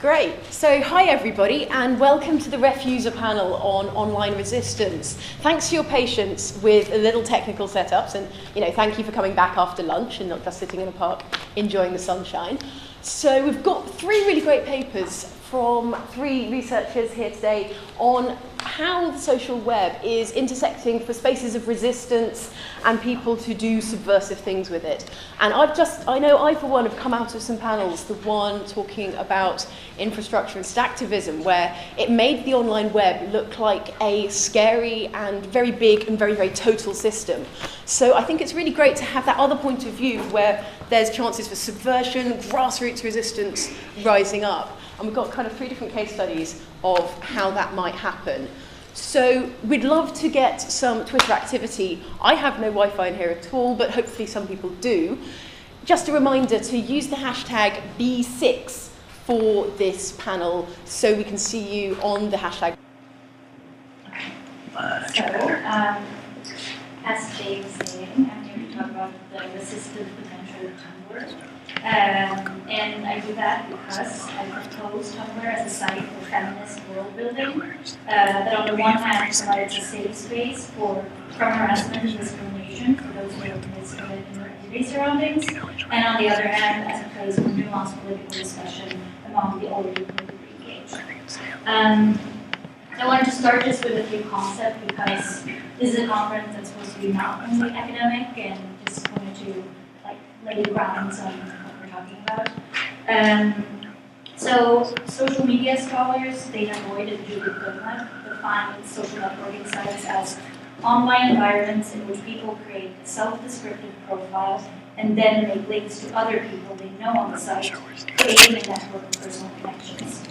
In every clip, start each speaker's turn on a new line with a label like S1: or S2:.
S1: Great. So hi everybody and welcome to the Ref User panel on online resistance. Thanks for your patience with a little technical setups and thank you for coming back after lunch and not just sitting in a park enjoying the sunshine. So we've got three really great papers from three researchers here today on how the social web is intersecting for spaces of resistance and people to do subversive things with it. And I know I for one have come out of some panels, the one talking about infrastructure and activism, where it made the online web look like a scary and very big and very, very total system. So I think it's really great to have that other point of view where there's chances for subversion, grassroots resistance rising up. And we've got kind of three different case studies of how that might happen. So we'd love to get some Twitter activity. I have no Wi-Fi in here at all, but hopefully some people do. Just a reminder to use the hashtag B6 for this panel so we can see you on the hashtag.
S2: So, as Jay was saying, I'm here to talk about the resistance potential of Tumblr. And I do that because I propose Tumblr as a site for feminist world building that on the one hand provides a safe space from harassment and discrimination for those who are misguided in their everyday surroundings, and on the other hand as a place for nuanced political discussion among the already politically engaged. I wanted to start just with a few concepts because this is a conference that's supposed to be not only academic, and just wanted to lay the grounds on what we're talking about. So social media scholars, Dana Boyd and Julie Goodman, define social networking sites as online environments in which people create a self-descriptive profile and then make links to other people they know on the site, creating a network of personal connections.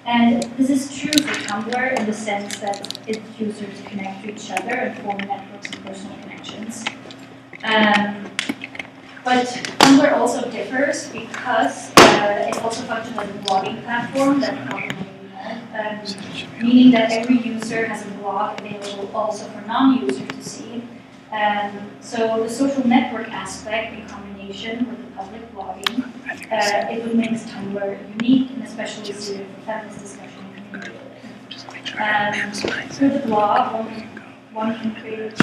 S2: And this is true for Tumblr in the sense that its users connect to each other and form networks of personal connections. But Tumblr also differs because it also functions as a blogging platform that probably you know, meaning that every user has a blog available also for non-users to see. So the social network aspect in combination with the public blogging, it would make Tumblr unique and especially suited for feminist discussion and community building. Through the blog, one can create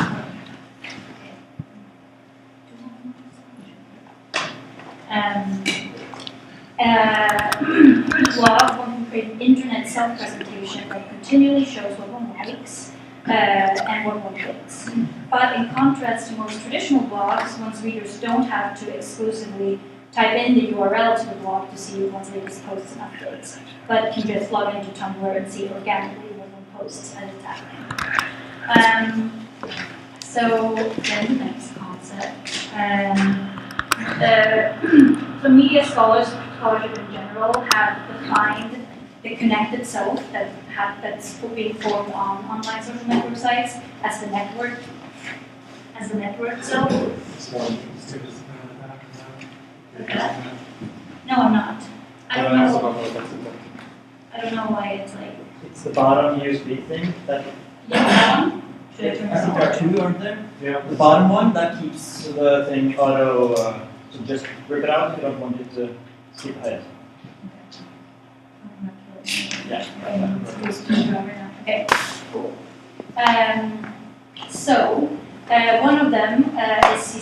S2: blog, one can create an internet self-presentation that continually shows what one likes and what one clicks. But in contrast to most traditional blogs, one's readers don't have to exclusively type in the URL to the blog to see one's latest posts and updates, but can just log into Tumblr and see organically what one posts at a time. So then the next concept. The media scholarship in general have defined the connected self that's being formed on online social network sites as the network self. No, I'm not. I don't know why it's like.
S3: It's the bottom USB thing that.
S2: Yeah, that one. Should I turn
S3: I think there are two, aren't there?
S4: Yeah.
S3: The bottom one that keeps the thing auto. So just rip it out if you don't want it to skip ahead.
S2: Okay, cool. So one of them is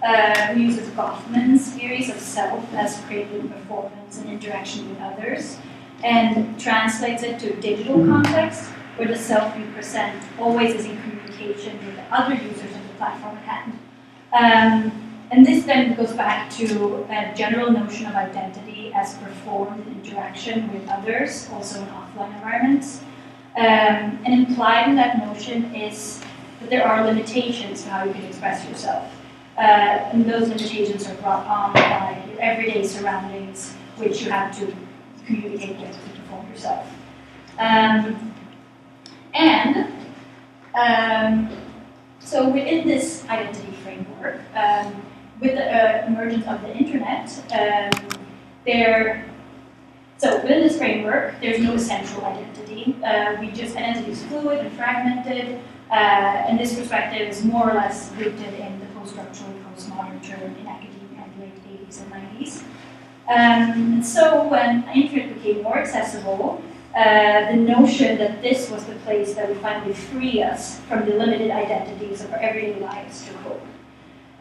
S2: who uses Goffman's theories of self as creative performance and interaction with others, and translates it to a digital context where the self you present always is in communication with the other users of the platform at hand. And this then goes back to a general notion of identity as performed in interaction with others, also in offline environments. And implied in that notion is that there are limitations to how you can express yourself. And those limitations are brought on by your everyday surroundings, which you have to communicate with to perform yourself. So within this identity framework, with the emergence of the internet, so within this framework, there's no essential identity. Identity is fluid and fragmented, and this perspective is more or less rooted in the post-structural, postmodern term in academia in the late 80s and 90s. So when the internet became more accessible, the notion that this was the place that would finally free us from the limited identities of our everyday lives took hold.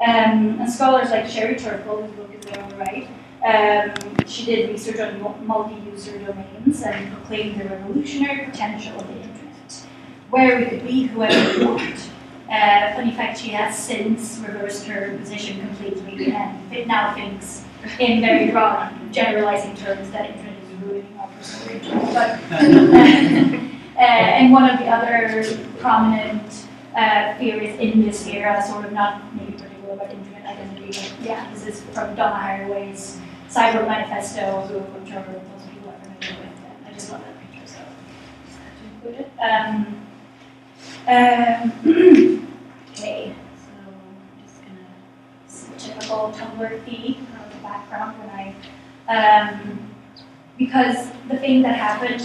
S2: And scholars like Sherry Turkle, who look at there on the right, she did research on multi-user domains and proclaimed the revolutionary potential of the internet, where we could be whoever we want. Funny fact, she has since reversed her position completely and it now thinks in very broad, generalizing terms that internet is ruining our personal internet. But, and one of the other prominent theories in this era, sort of not maybe particular about internet identity, but yeah, this is from Donna Haraway's Cyber Manifesto, who I'm sure most people are familiar with. I just love that picture, so just had to include it. Okay, so I'm just gonna typical Tumblr feed from the background when because the thing that happened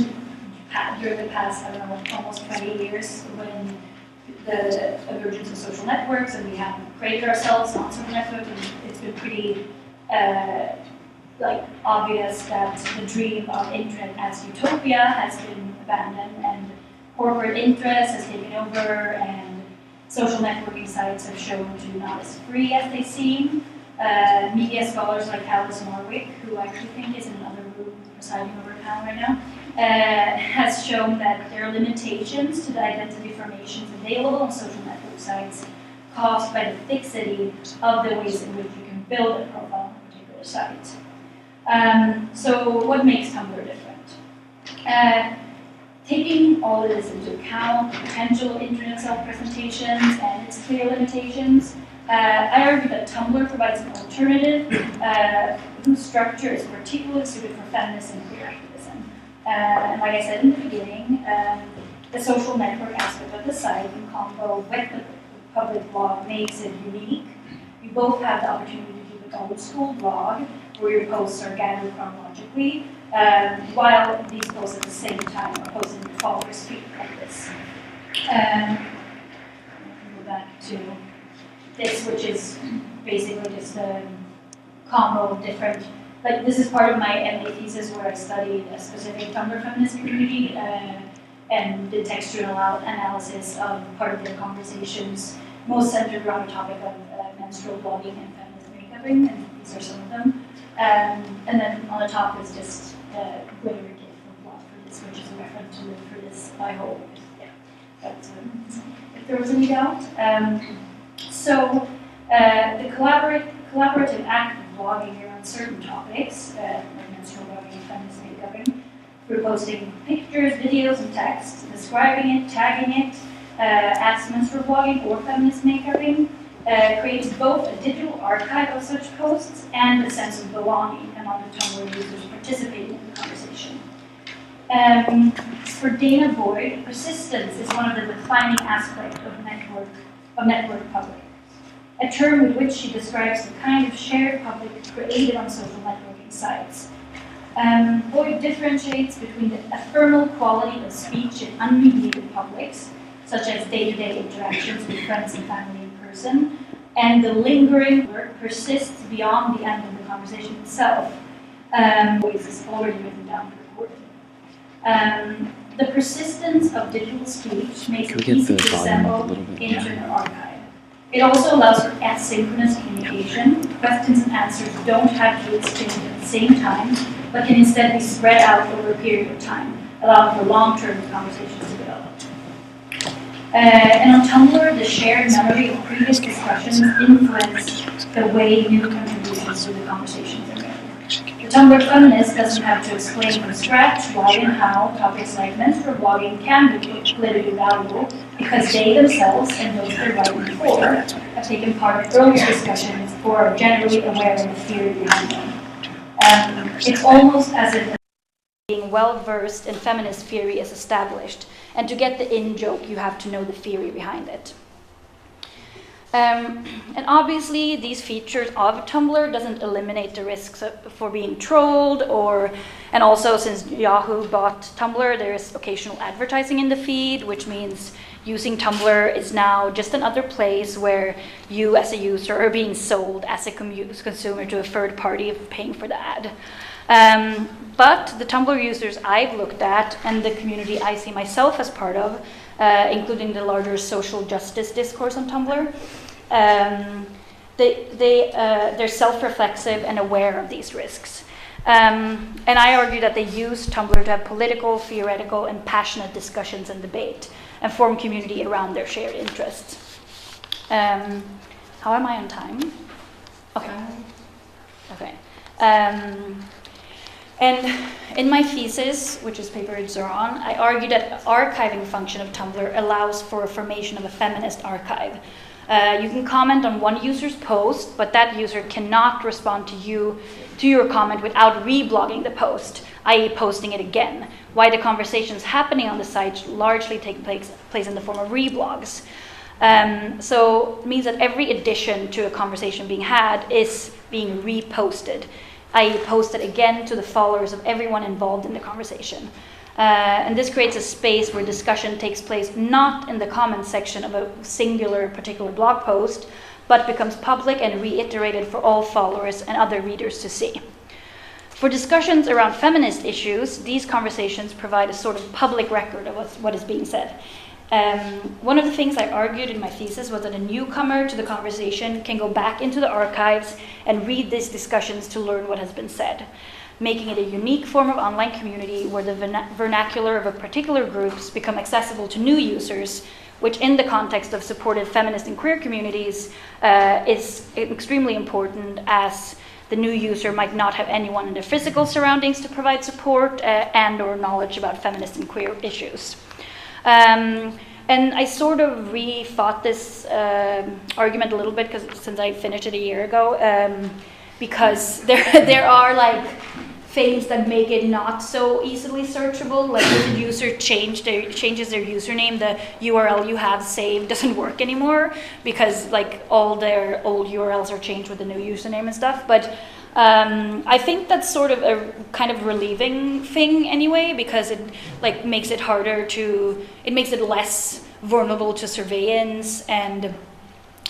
S2: during the past, I don't know, almost 20 years when the emergence of social networks and we have created ourselves on social networks, and it's been pretty obvious that the dream of internet as utopia has been abandoned and corporate interest has taken over and social networking sites have shown to be not as free as they seem. Media scholars like Alice Marwick, who I actually think is in another room presiding over a panel right now, has shown that there are limitations to the identity formations available on social network sites caused by the fixity of the ways in which you can build a profile on a particular site. So what makes Tumblr different? Taking all of this into account, potential internet self-presentations and its clear limitations, I argue that Tumblr provides an alternative whose structure is particularly suited for feminist and queer activism. And like I said in the beginning, the social network aspect of the site in combo with the public blog makes it unique. You both have the opportunity to keep an old school blog where your posts are gathered chronologically, while these posts at the same time are posted in the followers feed like this. I can go back to this, which is basically just a combo of different, like this is part of my MA thesis where I studied a specific Tumblr feminist community and did textual analysis of part of their conversations, most centered around the topic of menstrual blogging and feminist makeuping, and these are some of them. And then on the top is just Glitter Kid from Plot for this, which is a reference to Live for This, I hope. Yeah, but if there was any doubt. So the collaborative act of blogging around certain topics, like menstrual blogging and feminist makeuping, through posting pictures, videos, and text, describing it, tagging it as menstrual blogging or feminist makeuping, creates both a digital archive of such posts and a sense of belonging among the Tumblr users participating in the conversation. For Dana Boyd, persistence is one of the defining aspects of network public, a term with which she describes the kind of shared public created on social networking sites. Boyd differentiates between the ephemeral quality of speech in unmediated publics, such as day-to-day interactions with friends and family in person, and the lingering work persists beyond the end of the conversation itself. Voice is already written down and recorded. The persistence of digital speech makes it easy to assemble into an archive. It also allows for asynchronous communication. Questions and answers don't have to exchange at the same time, but can instead be spread out over a period of time, allowing for long-term conversations to develop. And on Tumblr, the shared memory of previous discussions influence the way new contributions to the conversations are made. The Tumblr feminist doesn't have to explain from scratch why and how topics like menstrual blogging can be politically valuable, because they themselves, and those they're writing for, have taken part in earlier discussions or are generally aware of the theory behind them. It's almost as if being well-versed in feminist theory is established, and to get the in-joke, you have to know the theory behind it. And obviously, these features of Tumblr doesn't eliminate the risks for being trolled, and also since Yahoo bought Tumblr, there is occasional advertising in the feed, which means
S4: using Tumblr is now just another place where you as a user are being sold as a consumer to a third party paying for the ad. But the Tumblr users I've looked at and the community I see myself as part of, including the larger social justice discourse on Tumblr, they're self-reflexive and aware of these risks. And I argue that they use Tumblr to have political, theoretical, and passionate discussions and debate, and form community around their shared interests. How am I on time? Okay. And in my thesis, which is paper it's on, I argue that the archiving function of Tumblr allows for a formation of a feminist archive. You can comment on one user's post, but that user cannot respond to your comment without reblogging the post, i.e. posting it again. Why the conversations happening on the site largely take place in the form of reblogs. So it means that every addition to a conversation being had is being reposted, i.e. posted again to the followers of everyone involved in the conversation. And this creates a space where discussion takes place not in the comment section of a singular particular blog post, but becomes public and reiterated for all followers and other readers to see. For discussions around feminist issues, these conversations provide a sort of public record of what is being said. One of the things I argued in my thesis was that a newcomer to the conversation can go back into the archives and read these discussions to learn what has been said, making it a unique form of online community where the vernacular of a particular groups become accessible to new users, which in the context of supported feminist and queer communities is extremely important, as the new user might not have anyone in their physical surroundings to provide support and or knowledge about feminist and queer issues. And I sort of rethought this argument a little bit since I finished it a year ago, because there are like things that make it not so easily searchable. Like if the user changes their username, the URL you have saved doesn't work anymore because like all their old URLs are changed with the new username and stuff. But I think that's sort of a kind of relieving thing anyway, because it like makes it harder to, it makes it less vulnerable to surveillance and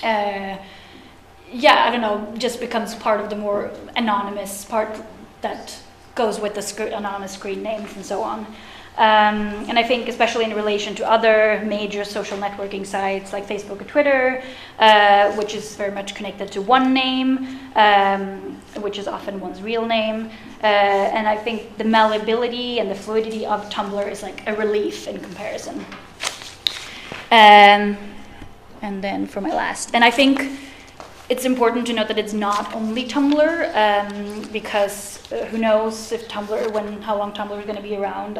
S4: yeah, I don't know, just becomes part of the more anonymous part that goes with the anonymous screen names and so on. And I think especially in relation to other major social networking sites like Facebook or Twitter, which is very much connected to one name, which is often one's real name. And I think the malleability and the fluidity of Tumblr is like a relief in comparison. And then for my last, and I think it's important to note that it's not only Tumblr, because who knows if Tumblr, how long Tumblr is going to be around.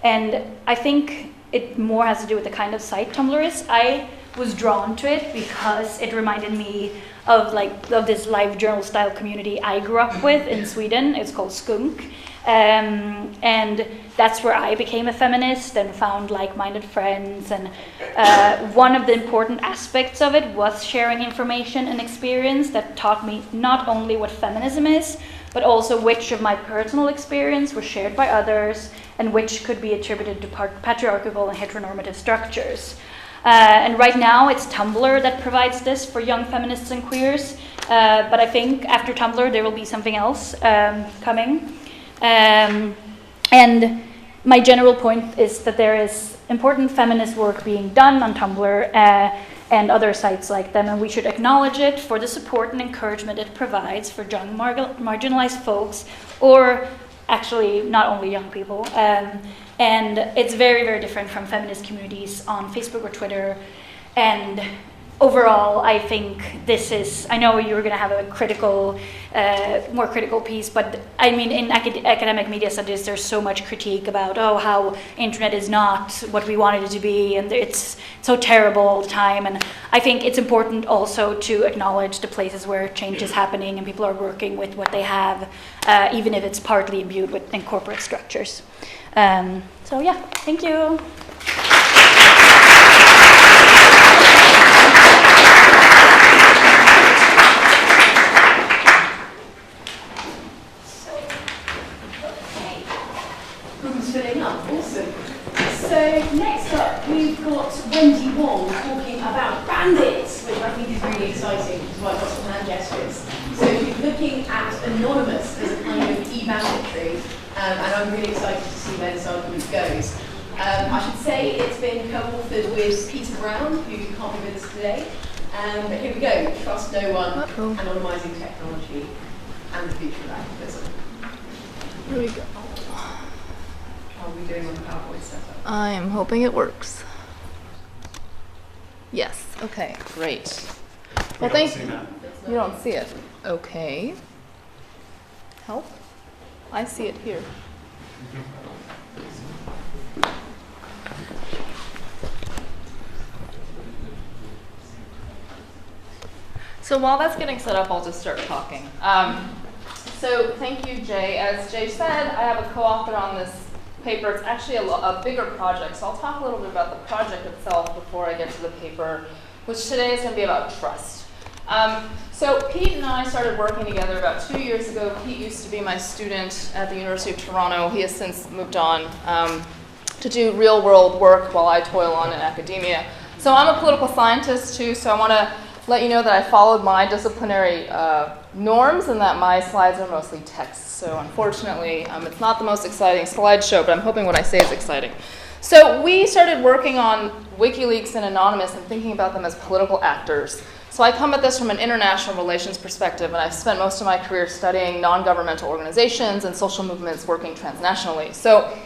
S4: And I think it more has to do with the kind of site Tumblr is. I was drawn to it because it reminded me of this livejournal style community I grew up with in Sweden. It's called Skunk. And that's where I became a feminist and found like-minded friends. And one of the important aspects of it was sharing information and experience that taught me not only what feminism is, but also which of my personal experience was shared by others and which could be attributed to patriarchal and heteronormative structures. And right now it's Tumblr that provides this for young feminists and queers, but I think after Tumblr there will be something else coming. And my general point is that there is important feminist work being done on Tumblr and other sites like them, and we should acknowledge it for the support and encouragement it provides for young marginalized folks, or actually not only young people. And it's very, very different from feminist communities on Facebook or Twitter. And overall, I think this is, I know you were going to have a critical, more critical piece, but I mean, in academic media studies, there's so much critique about, how internet is not what we wanted it to be, and it's so terrible all the time. And I think it's important also to acknowledge the places where change is happening and people are working with what they have, even if it's partly imbued in corporate structures. So yeah, thank you.
S1: Filling up, awesome. So next up we've got really exciting, which is why I've got some hand gestures. So looking at Anonymous as a kind of e-banditry, and I'm really excited to see where this argument goes. I should say it's been co-authored with Peter Brown, who can't be with us today. But here we go, Trust No One, Anonymizing Technology and the Future of Activism.
S5: Here we go.
S1: How are we doing on the PowerPoint setup?
S5: I am hoping it works. Yes, okay, great. Well, thank you. You don't see it. Okay. Help? I see it here. So while that's getting set up, I'll just start talking. So thank you, Jay. As Jay said, I have a co-author on this paper. It's actually a bigger project, so I'll talk a little bit about the project itself before I get to the paper, which today is going to be about trust. So Pete and I started working together about 2 years ago. Pete used to be my student at the University of Toronto. He has since moved on to do real-world work while I toil on in academia. So I'm a political scientist, too, so I want to let you know that I followed my disciplinary norms and that my slides are mostly text. So unfortunately, it's not the most exciting slideshow, but I'm hoping what I say is exciting. So we started working on WikiLeaks and Anonymous and thinking about them as political actors. So I come at this from an international relations perspective, and I've spent most of my career studying non-governmental organizations and social movements working transnationally. So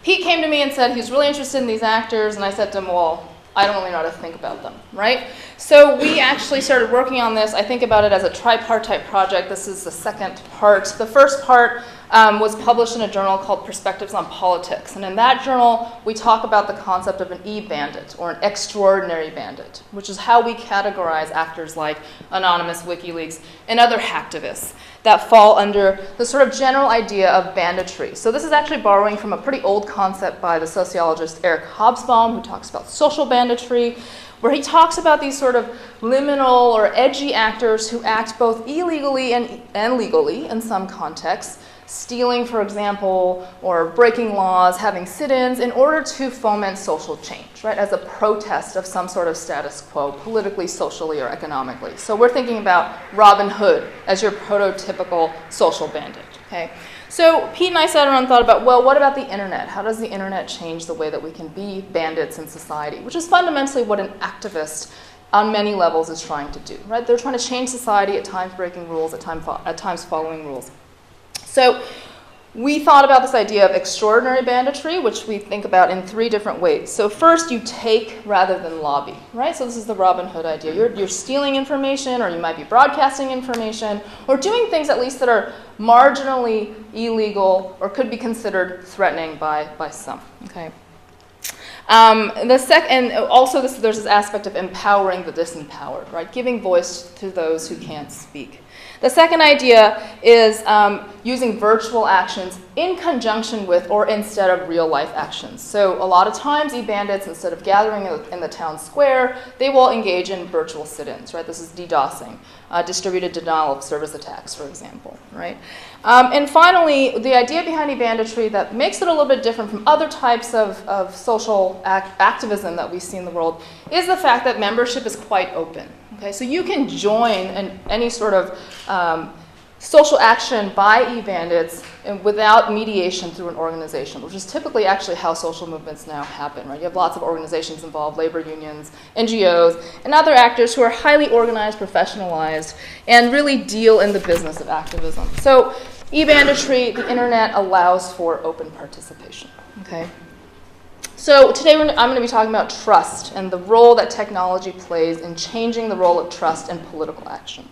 S5: Pete came to me and said he was really interested in these actors, and I said to him, well, I don't really know how to think about them, right? So we actually started working on this. I think about it as a tripartite project. This is the second part. The first part was published in a journal called Perspectives on Politics. And in that journal, we talk about the concept of an E-Bandit, or an extraordinary bandit, which is how we categorize actors like Anonymous, WikiLeaks, and other hacktivists that fall under the sort of general idea of banditry. So this is actually borrowing from a pretty old concept by the sociologist Eric Hobsbawm, who talks about social banditry, where he talks about these sort of liminal or edgy actors who act both illegally and legally in some contexts, stealing, for example, or breaking laws, having sit-ins in order to foment social change, right, as a protest of some sort of status quo, politically, socially, or economically. So we're thinking about Robin Hood as your prototypical social bandit, okay? So Pete and I sat around and thought about, well, what about the internet? How does the internet change the way that we can be bandits in society? Which is fundamentally what an activist on many levels is trying to do, right? They're trying to change society, at times breaking rules, at times following rules. So we thought about this idea of extraordinary banditry, which we think about in 3 different ways. So first, you take rather than lobby, right? So this is the Robin Hood idea. You're stealing information, or you might be broadcasting information, or doing things at least that are marginally illegal or could be considered threatening by some, okay? And also there's this aspect of empowering the disempowered, right? Giving voice to those who can't speak. The second idea is using virtual actions in conjunction with or instead of real-life actions. So a lot of times, e-bandits, instead of gathering in the town square, they will engage in virtual sit-ins, right? This is DDoSing, distributed denial of service attacks, for example, right? And finally, the idea behind e-banditry that makes it a little bit different from other types of social activism that we see in the world is the fact that membership is quite open. Okay, so you can join any sort of social action by e-bandits without mediation through an organization, which is typically actually how social movements now happen, right? You have lots of organizations involved, labor unions, NGOs, and other actors who are highly organized, professionalized, and really deal in the business of activism. So e-banditry, the internet allows for open participation, okay? So today I'm going to be talking about trust and the role that technology plays in changing the role of trust in political action.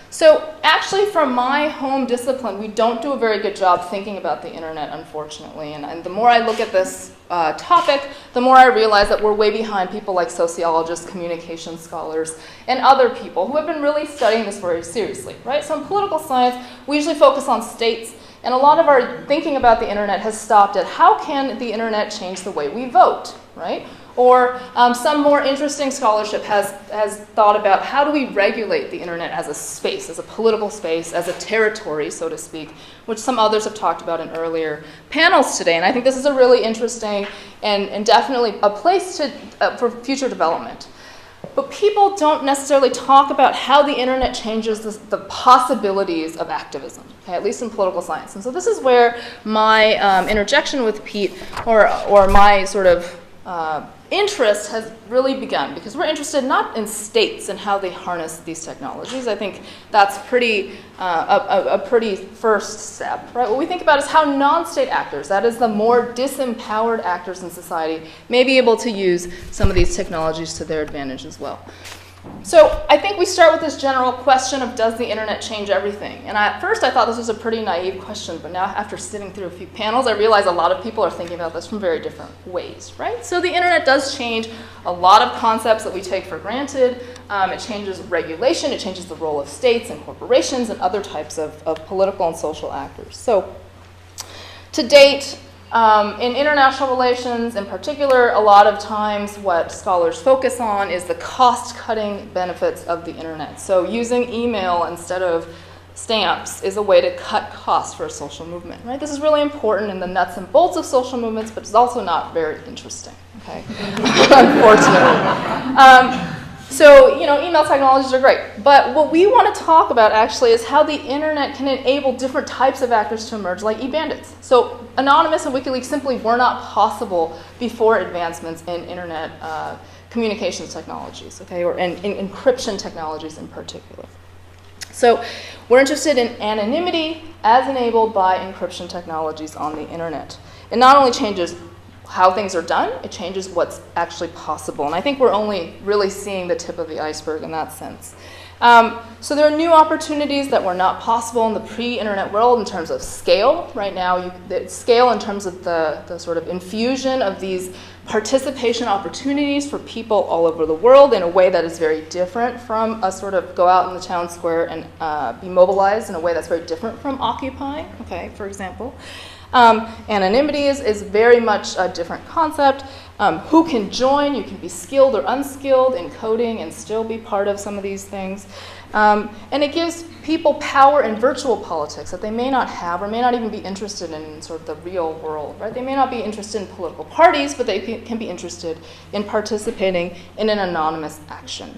S5: So actually, from my home discipline, we don't do a very good job thinking about the internet, unfortunately. And the more I look at this topic, the more I realize that we're way behind people like sociologists, communication scholars, and other people who have been really studying this very seriously, right? So in political science, we usually focus on states, and a lot of our thinking about the internet has stopped at how can the internet change the way we vote, right? Or some more interesting scholarship has thought about how do we regulate the internet as a space, as a political space, as a territory, so to speak, which some others have talked about in earlier panels today. And I think this is a really interesting and definitely a place for future development. but people don't necessarily talk about how the internet changes the possibilities of activism, okay, at least in political science. And so this is where my interjection with Pete, or my sort of interest has really begun, because we're interested not in states and how they harness these technologies. I think that's pretty a pretty first step, right? What we think about is how non-state actors, that is the more disempowered actors in society, may be able to use some of these technologies to their advantage as well. So I think we start with this general question of, does the internet change everything? And at first I thought this was a pretty naive question, but now after sitting through a few panels, I realize a lot of people are thinking about this from very different ways, right? So the internet does change a lot of concepts that we take for granted. It changes regulation, it changes the role of states and corporations and other types of political and social actors. So to date, in international relations in particular, a lot of times what scholars focus on is the cost-cutting benefits of the internet. So using email instead of stamps is a way to cut costs for a social movement, right? This is really important in the nuts and bolts of social movements, but it's also not very interesting, okay? Unfortunately. So, email technologies are great. But what we want to talk about, actually, is how the internet can enable different types of actors to emerge, like E-Bandits. So Anonymous and WikiLeaks simply were not possible before advancements in internet communications technologies, okay, or in encryption technologies in particular. So we're interested in anonymity as enabled by encryption technologies on the internet. It not only changes how things are done, it changes what's actually possible. And I think we're only really seeing the tip of the iceberg in that sense. So there are new opportunities that were not possible in the pre-internet world in terms of scale. Right now, the scale in terms of the sort of infusion of these participation opportunities for people all over the world in a way that is very different from a sort of go out in the town square and be mobilized in a way that's very different from Occupy, okay, for example. Anonymity is very much a different concept. Who can join? You can be skilled or unskilled in coding and still be part of some of these things. And it gives people power in virtual politics that they may not have or may not even be interested in sort of the real world, right? They may not be interested in political parties, but they can be interested in participating in an anonymous action.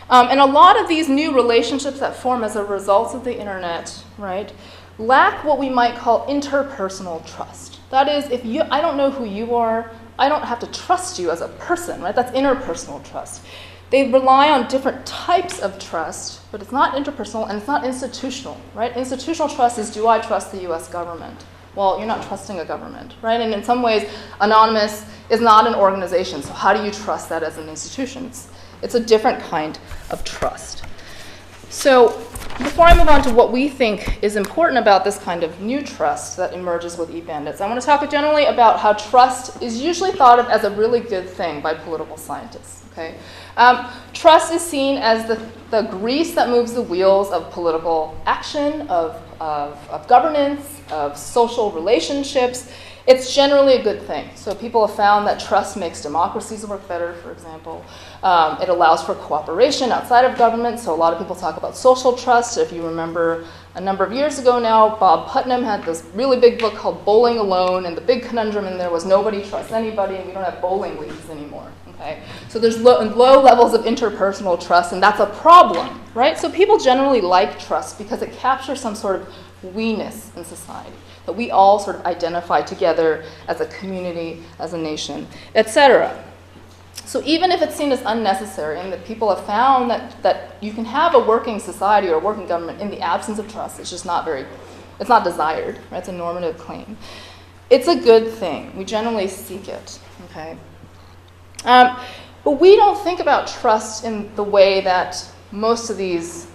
S5: And a lot of these new relationships that form as a result of the internet, right, lack what we might call interpersonal trust. That is, I don't know who you are, I don't have to trust you as a person, right? That's interpersonal trust. They rely on different types of trust, but it's not interpersonal and it's not institutional, right? Institutional trust is, do I trust the US government? Well, you're not trusting a government, right? And in some ways, Anonymous is not an organization, so how do you trust that as an institution? It's a different kind of trust. So before I move on to what we think is important about this kind of new trust that emerges with E-Bandits, I want to talk generally about how trust is usually thought of as a really good thing by political scientists. Okay? Trust is seen as the grease that moves the wheels of political action, of governance, of social relationships. It's generally a good thing. So people have found that trust makes democracies work better, for example. It allows for cooperation outside of government. So a lot of people talk about social trust. If you remember, a number of years ago now, Bob Putnam had this really big book called Bowling Alone, and the big conundrum in there was nobody trusts anybody, and we don't have bowling leagues anymore. Okay? So there's low levels of interpersonal trust, and that's a problem, right? So people generally like trust because it captures some sort of we-ness in society, that we all sort of identify together as a community, as a nation, etc. So even if it's seen as unnecessary, and that people have found that you can have a working society or a working government in the absence of trust, it's just not it's not desired, right? It's a normative claim. It's a good thing. We generally seek it, okay? But we don't think about trust in the way that most of these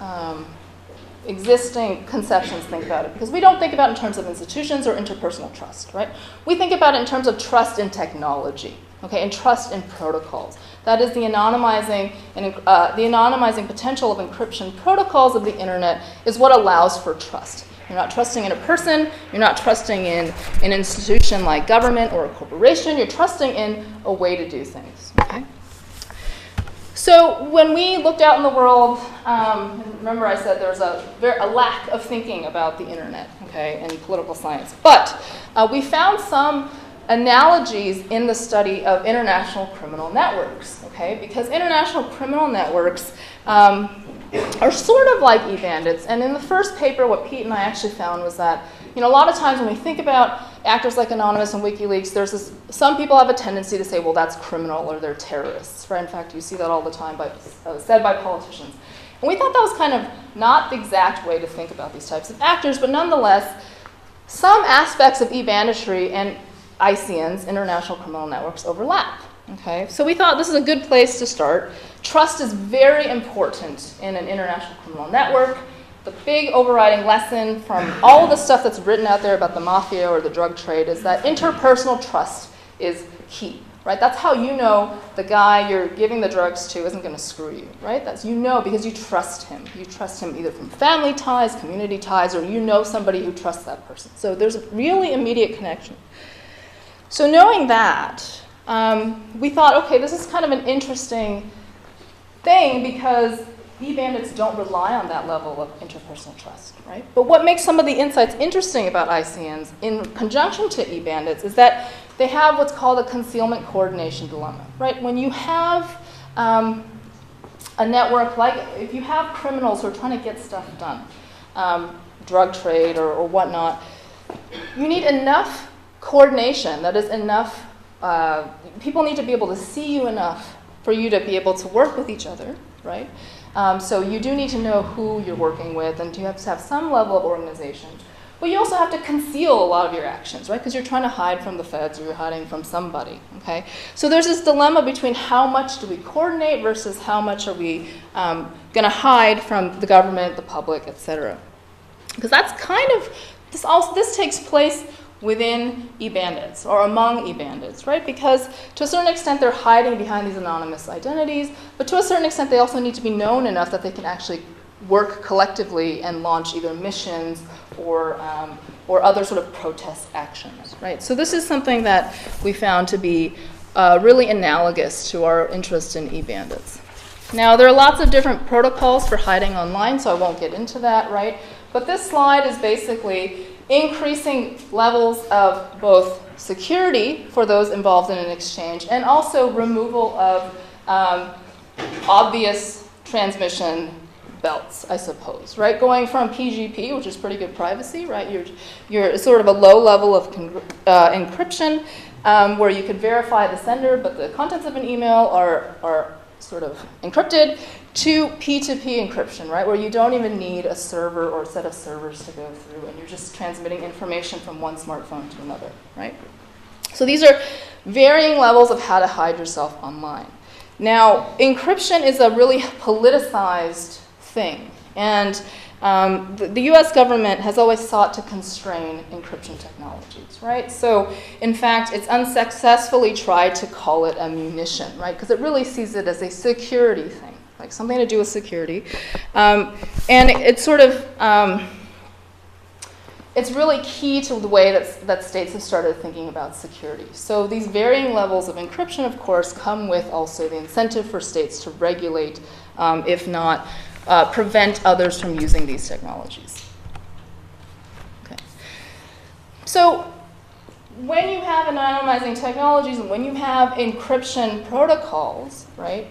S5: existing conceptions think about it, because we don't think about it in terms of institutions or interpersonal trust, right? We think about it in terms of trust in technology, okay, and trust in protocols. That is the anonymizing potential of encryption protocols of the internet is what allows for trust. You're not trusting in a person, you're not trusting in an institution like government or a corporation, you're trusting in a way to do things, okay? So when we looked out in the world, remember I said there was a lack of thinking about the internet, okay, in political science. But we found some analogies in the study of international criminal networks, okay? Because international criminal networks are sort of like E-Bandits. And in the first paper, what Pete and I actually found was that, a lot of times when we think about actors like Anonymous and WikiLeaks, some people have a tendency to say, well, that's criminal or they're terrorists, right? In fact, you see that all the time said by politicians. And we thought that was kind of not the exact way to think about these types of actors, but nonetheless, some aspects of e-banditry and ICN's, international criminal networks, overlap. Okay, so we thought this is a good place to start. Trust is very important in an international criminal network. The big overriding lesson from all of the stuff that's written out there about the mafia or the drug trade is that interpersonal trust is key, right? That's how you know the guy you're giving the drugs to isn't going to screw you, right? That's because you trust him. You trust him either from family ties, community ties, or you know somebody who trusts that person. So there's a really immediate connection. So knowing that, we thought, okay, this is kind of an interesting thing because E-Bandits don't rely on that level of interpersonal trust, right? But what makes some of the insights interesting about ICNs in conjunction to E-Bandits is that they have what's called a concealment coordination dilemma, right? When you have a network, like if you have criminals who are trying to get stuff done, drug trade or whatnot, you need enough coordination, that is enough, people need to be able to see you enough for you to be able to work with each other, right? So you do need to know who you're working with, and you have to have some level of organization. But you also have to conceal a lot of your actions, right? Because you're trying to hide from the feds or you're hiding from somebody, okay? So there's this dilemma between how much do we coordinate versus how much are we going to hide from the government, the public, et cetera. Because that's kind of, this takes place within E-Bandits or among E-Bandits, right? Because to a certain extent they're hiding behind these anonymous identities, but to a certain extent they also need to be known enough that they can actually work collectively and launch either missions or other sort of protest actions, right? So this is something that we found to be really analogous to our interest in E-Bandits. Now there are lots of different protocols for hiding online, so I won't get into that, right? But this slide is basically increasing levels of both security for those involved in an exchange and also removal of obvious transmission belts, I suppose, right? Going from PGP, which is pretty good privacy, right? You're sort of a low level of encryption where you could verify the sender, but the contents of an email are sort of encrypted, to P2P encryption, right? Where you don't even need a server or a set of servers to go through, and you're just transmitting information from one smartphone to another, right? So these are varying levels of how to hide yourself online. Now, encryption is a really politicized thing, and the US government has always sought to constrain encryption technologies, right? So, in fact, it's unsuccessfully tried to call it a munition, right? Because it really sees it as a security thing, like something to do with security. And it's sort of, it's really key to the way that states have started thinking about security. So these varying levels of encryption, of course, come with also the incentive for states to regulate, if not prevent others from using these technologies. Okay. So when you have anonymizing technologies and when you have encryption protocols, right,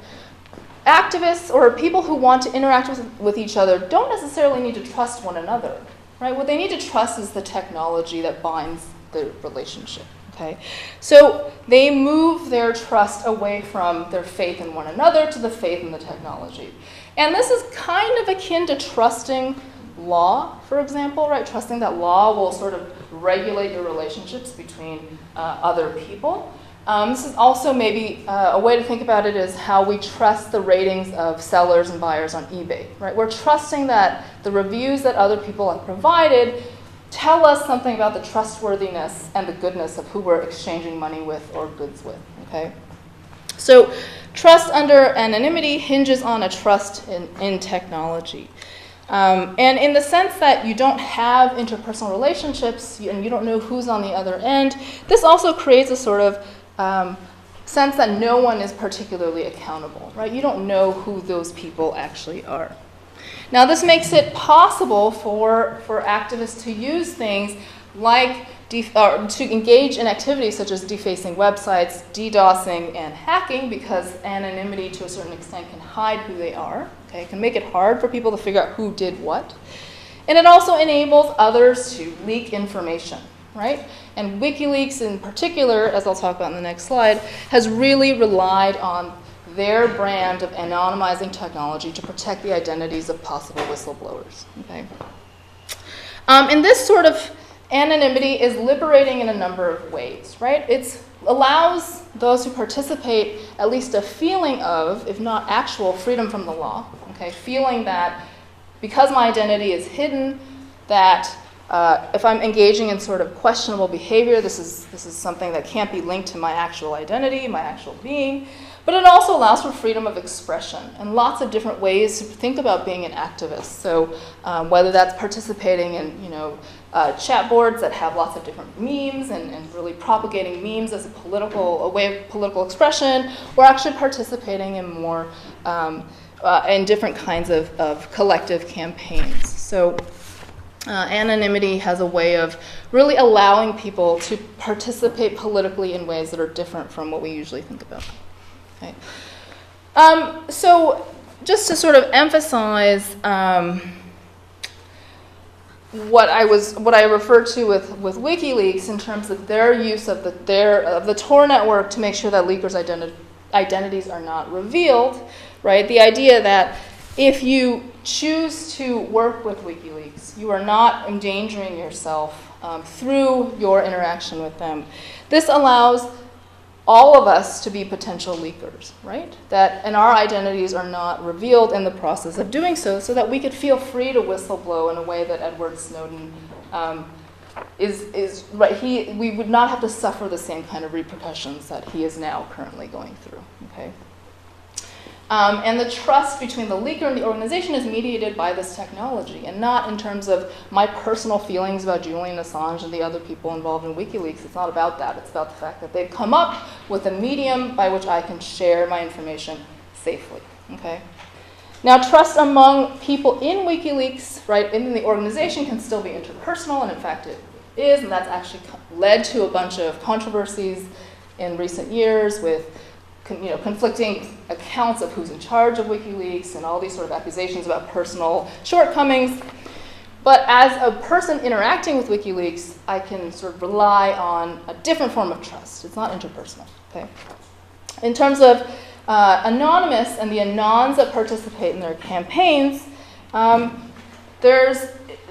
S5: activists or people who want to interact with each other don't necessarily need to trust one another, right? What they need to trust is the technology that binds the relationship. Okay? So they move their trust away from their faith in one another to the faith in the technology. And this is kind of akin to trusting law, for example, right? Trusting that law will sort of regulate your relationships between other people. This is also maybe a way to think about it is how we trust the ratings of sellers and buyers on eBay, right? We're trusting that the reviews that other people have provided tell us something about the trustworthiness and the goodness of who we're exchanging money with or goods with, okay? So trust under anonymity hinges on a trust in technology. And in the sense that you don't have interpersonal relationships and you don't know who's on the other end, this also creates a sort of sense that no one is particularly accountable, right? You don't know who those people actually are. Now, this makes it possible for activists to use things like to engage in activities such as defacing websites, DDoSing, and hacking, because anonymity to a certain extent can hide who they are. Okay, it can make it hard for people to figure out who did what. And it also enables others to leak information, right? And WikiLeaks in particular, as I'll talk about in the next slide, has really relied on their brand of anonymizing technology to protect the identities of possible whistleblowers, okay? And this sort of anonymity is liberating in a number of ways, right? It allows those who participate at least a feeling of, if not actual, freedom from the law, okay? Feeling that because my identity is hidden, that if I'm engaging in sort of questionable behavior, this is something that can't be linked to my actual identity, my actual being. But it also allows for freedom of expression and lots of different ways to think about being an activist. So whether that's participating in, chat boards that have lots of different memes and really propagating memes as a way of political expression, or actually participating in more in different kinds of collective campaigns. So anonymity has a way of really allowing people to participate politically in ways that are different from what we usually think about. Okay. So just to sort of emphasize what I referred to with WikiLeaks in terms of their use of the Tor network to make sure that leakers' identities are not revealed, right? The idea that if you choose to work with WikiLeaks, you are not endangering yourself through your interaction with them. This allows all of us to be potential leakers, right? And our identities are not revealed in the process of doing so that we could feel free to whistleblow in a way that Edward Snowden is right. We would not have to suffer the same kind of repercussions that he is now currently going through, okay? And the trust between the leaker and the organization is mediated by this technology, and not in terms of my personal feelings about Julian Assange and the other people involved in WikiLeaks. It's not about that. It's about the fact that they've come up with a medium by which I can share my information safely, okay? Now, trust among people in WikiLeaks, right, in the organization can still be interpersonal, and in fact it is, and that's actually led to a bunch of controversies in recent years with conflicting accounts of who's in charge of WikiLeaks and all these sort of accusations about personal shortcomings. But as a person interacting with WikiLeaks, I can sort of rely on a different form of trust. It's not interpersonal, okay? In terms of Anonymous and the Anons that participate in their campaigns, there's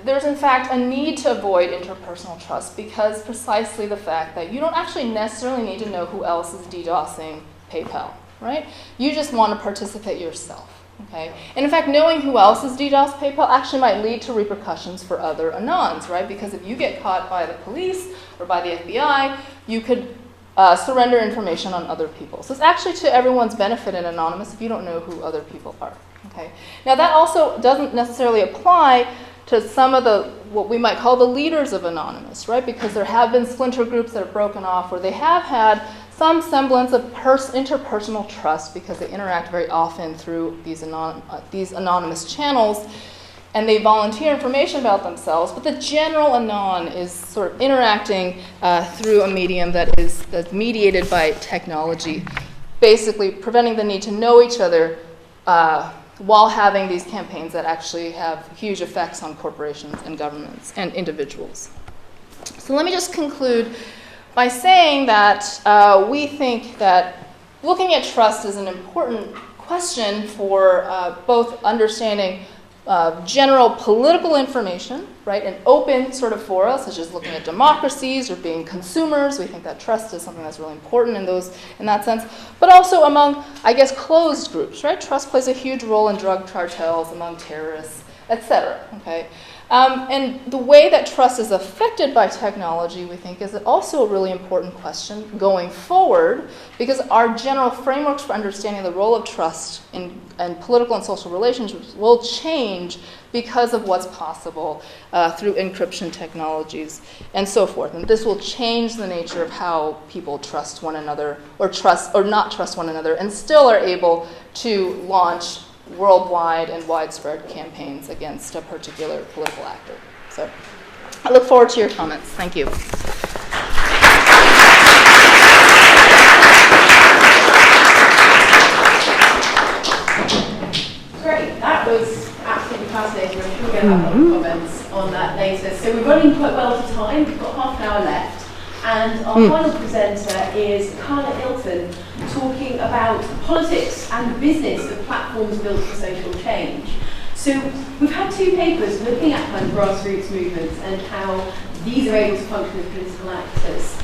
S5: in fact a need to avoid interpersonal trust because precisely the fact that you don't actually necessarily need to know who else is DDoSing PayPal, right? You just want to participate yourself, okay? And in fact, knowing who else is DDoS PayPal actually might lead to repercussions for other Anons, right? Because if you get caught by the police or by the FBI, you could surrender information on other people. So it's actually to everyone's benefit in Anonymous if you don't know who other people are, okay? Now that also doesn't necessarily apply to some of what we might call the leaders of Anonymous, right? Because there have been splinter groups that have broken off where they have had some semblance of interpersonal trust because they interact very often through these anonymous channels, and they volunteer information about themselves, but the general Anon is sort of interacting through a medium that's mediated by technology, basically preventing the need to know each other while having these campaigns that actually have huge effects on corporations and governments and individuals. So let me just conclude by saying that we think that looking at trust is an important question for both understanding general political information, right, and open sort of fora, such as looking at democracies or being consumers. We think that trust is something that's really important in that sense, but also among, I guess, closed groups, right? Trust plays a huge role in drug cartels, among terrorists, etc. Okay. And the way that trust is affected by technology, we think, is also a really important question going forward, because our general frameworks for understanding the role of trust in political and social relationships will change because of what's possible through encryption technologies and so forth. And this will change the nature of how people trust one another or not trust one another and still are able to launch worldwide and widespread campaigns against a particular political actor. So I look forward to your comments. Thank you.
S1: was absolutely fascinating. I'm sure we'll get a lot of comments on that later. So we're running quite well for time. We've got half an hour left. And our final presenter is Carla Ilten, talking about politics and business of platforms built for social change. So we've had two papers looking at kind of grassroots movements and how these are able to function as political actors.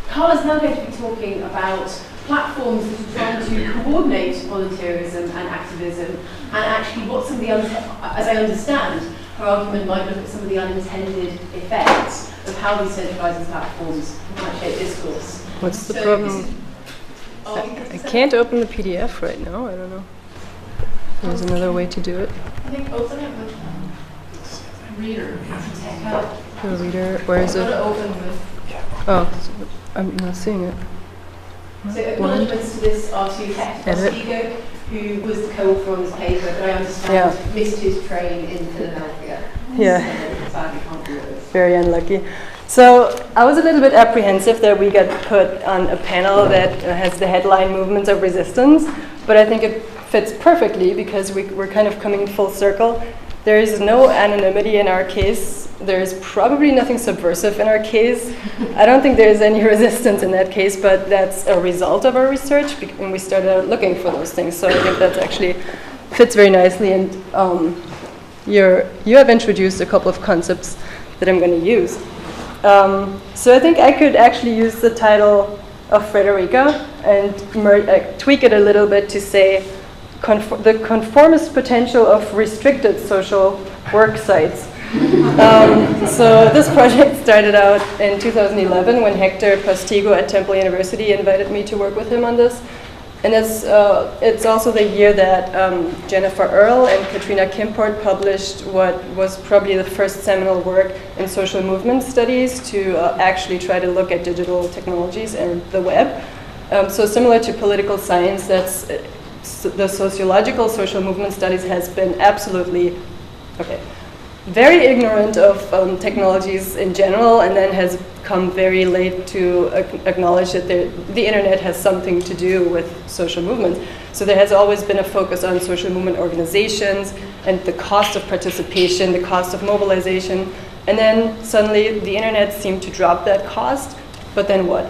S1: Carla's now going to be talking about platforms that are trying to coordinate volunteerism and activism, and actually what some of the, as I understand, her argument might look at some of the unintended effects of how these centralising platforms might shape discourse.
S6: What's the problem? I can't open the PDF right now, I don't know. There's another way to do it.
S5: I think open it with a reader.
S6: The reader, where is it?
S5: Open with.
S6: Oh, I'm not seeing it.
S1: So acknowledgements to this are to Hector Postigo, who was the co-author on this paper, but I understand missed his train in Philadelphia.
S6: Yeah.
S1: So sadly can't do it.
S6: Very unlucky. So I was a little bit apprehensive that we got put on a panel that has the headline Movements of Resistance, but I think it fits perfectly because we're kind of coming full circle. There is no anonymity in our case. There is probably nothing subversive in our case. I don't think there is any resistance in that case, but that's a result of our research, and we started out looking for those things. So I think that actually fits very nicely, and you have introduced a couple of concepts that I'm going to use. So I think I could actually use the title of Fredrika and tweak it a little bit to say the conformist potential of restricted social work sites. So this project started out in 2011 when Hector Postigo at Temple University invited me to work with him on this. And it's also the year that Jennifer Earle and Katrina Kimport published what was probably the first seminal work in social movement studies to actually try to look at digital technologies and the web. So similar to political science, that's the sociological social movement studies has been absolutely, very ignorant of technologies in general, and then has come very late to acknowledge that the internet has something to do with social movements. So there has always been a focus on social movement organizations and the cost of participation, the cost of mobilization, and then suddenly the internet seemed to drop that cost, but then what?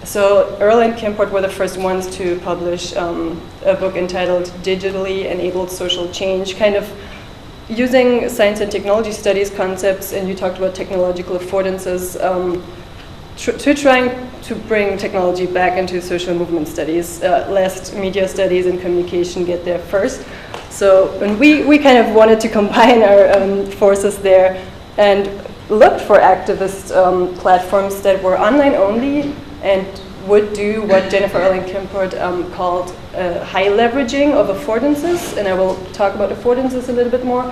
S6: So Earle and Kimport were the first ones to publish a book entitled Digitally Enabled Social Change, kind of using science and technology studies concepts, and you talked about technological affordances, trying to bring technology back into social movement studies. Lest media studies and communication get there first. So and we kind of wanted to combine our forces there and looked for activist platforms that were online only and would do what Jennifer Earle and Kimport called high leveraging of affordances, and I will talk about affordances a little bit more.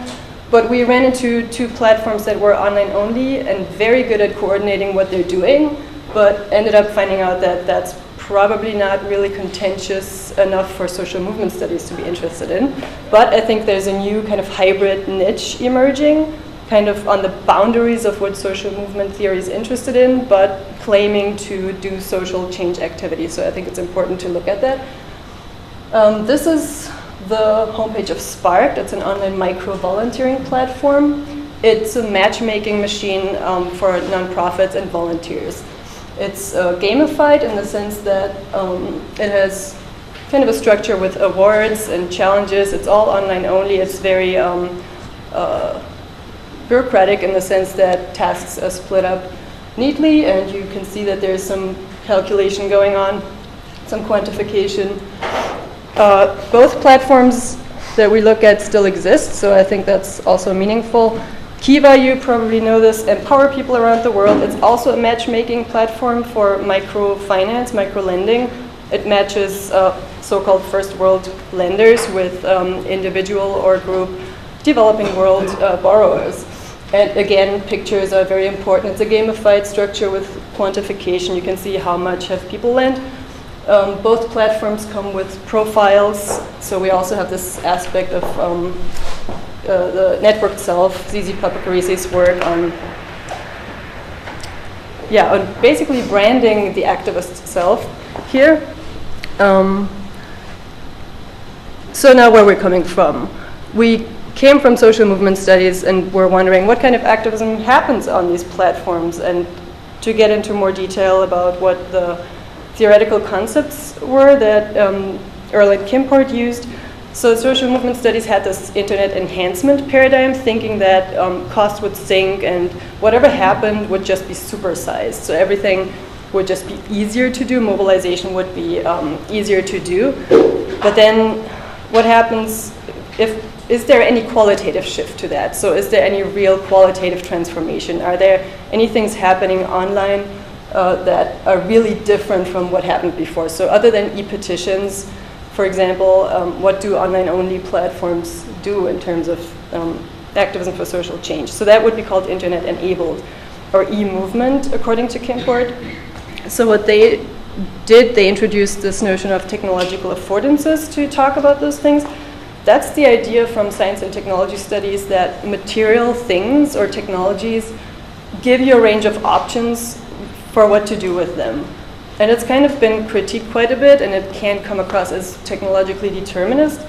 S6: But we ran into two platforms that were online only and very good at coordinating what they're doing, but ended up finding out that that's probably not really contentious enough for social movement studies to be interested in. But I think there's a new kind of hybrid niche emerging, kind of on the boundaries of what social movement theory is interested in, but claiming to do social change activities. So I think it's important to look at that. This is the homepage of Spark. It's an online micro-volunteering platform. It's a matchmaking machine for nonprofits and volunteers. It's gamified in the sense that it has kind of a structure with awards and challenges. It's all online only. It's very bureaucratic in the sense that tasks are split up neatly, and you can see that there's some calculation going on, some quantification. Both platforms that we look at still exist, so I think that's also meaningful. Kiva, you probably know this, empower people around the world. It's also a matchmaking platform for microfinance, micro-lending. It matches so-called first world lenders with individual or group developing world borrowers. And again, pictures are very important. It's a gamified structure with quantification. You can see how much have people lent. Both platforms come with profiles, so we also have this aspect of the network itself, Zizi Papakarisi's work on basically branding the activist self here. So now where we're coming from. we came from social movement studies and were wondering what kind of activism happens on these platforms, and to get into more detail about what the theoretical concepts were that Erland Kimport used. So social movement studies had this internet enhancement paradigm, thinking that costs would sink and whatever happened would just be supersized. So everything would just be easier to do, mobilization would be easier to do. But then what happens is there any qualitative shift to that? So is there any real qualitative transformation? Are there any things happening online that are really different from what happened before? So other than e-petitions, for example, what do online-only platforms do in terms of activism for social change? So that would be called internet-enabled, or e-movement, according to Kimport. So what they did, they introduced this notion of technological affordances to talk about those things. That's the idea from science and technology studies, that material things or technologies give you a range of options for what to do with them. And it's kind of been critiqued quite a bit, and it can come across as technologically determinist.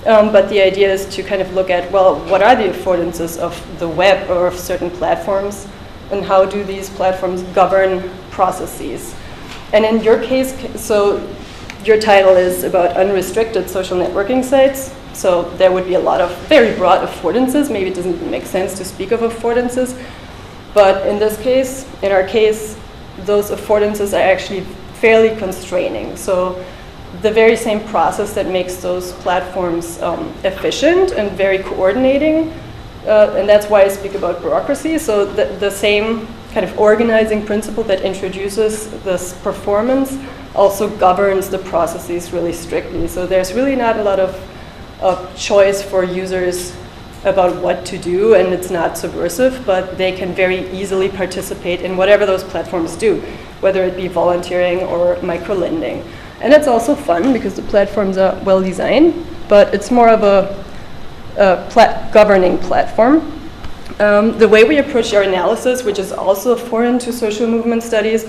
S6: But the idea is to kind of look at, well, what are the affordances of the web or of certain platforms, and how do these platforms govern processes? And in your case, so your title is about unrestricted social networking sites. So there would be a lot of very broad affordances. Maybe it doesn't make sense to speak of affordances. But in this case, in our case, those affordances are actually fairly constraining. So the very same process that makes those platforms efficient and very coordinating, and that's why I speak about bureaucracy. So the same kind of organizing principle that introduces this performance also governs the processes really strictly. So there's really not a lot of choice for users about what to do, and it's not subversive, but they can very easily participate in whatever those platforms do, whether it be volunteering or micro-lending. And it's also fun because the platforms are well designed, but it's more of a governing platform. The way we approach our analysis, which is also foreign to social movement studies,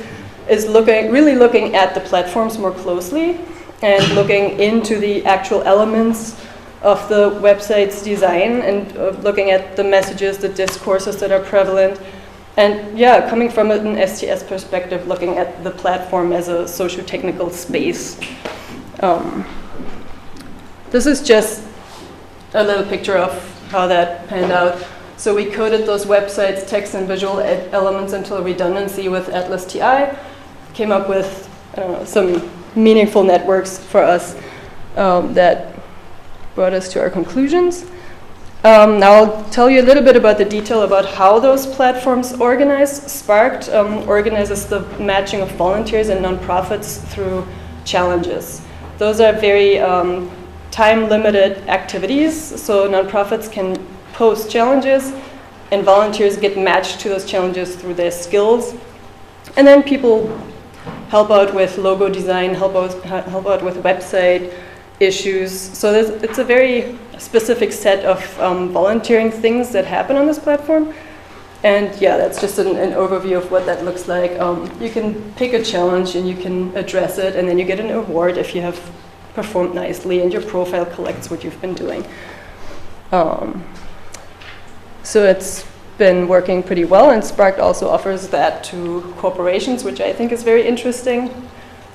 S6: is really looking at the platforms more closely and looking into the actual elements of the website's design, and looking at the messages, the discourses that are prevalent. And yeah, coming from an STS perspective, looking at the platform as a socio-technical space. This is just a little picture of how that panned out. So we coded those websites, text and visual elements until redundancy with Atlas.ti, came up with some meaningful networks for us that brought us to our conclusions. Now I'll tell you a little bit about the detail about how those platforms organize. Sparked organizes the matching of volunteers and nonprofits through challenges. Those are very time-limited activities, so nonprofits can post challenges and volunteers get matched to those challenges through their skills. And then people help out with logo design, help out with website issues. So it's a very specific set of volunteering things that happen on this platform. And yeah, that's just an overview of what that looks like. You can pick a challenge and you can address it, and then you get an award if you have performed nicely, and your profile collects what you've been doing. So it's been working pretty well, and Sparked also offers that to corporations, which I think is very interesting.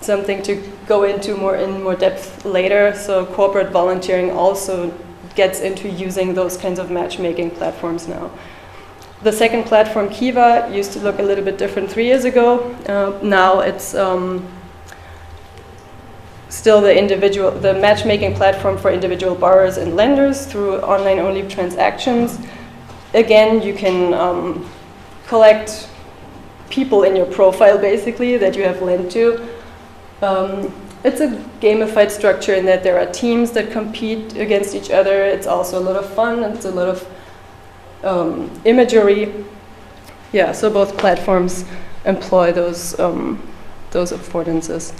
S6: Something to go into in more depth later. So corporate volunteering also gets into using those kinds of matchmaking platforms now. The second platform, Kiva, used to look a little bit different 3 years ago. Now it's still the matchmaking platform for individual borrowers and lenders through online-only transactions. Again, you can collect people in your profile, basically, that you have lent to. It's a gamified structure in that there are teams that compete against each other. It's also a lot of fun, and it's a lot of imagery. Yeah, so both platforms employ those affordances.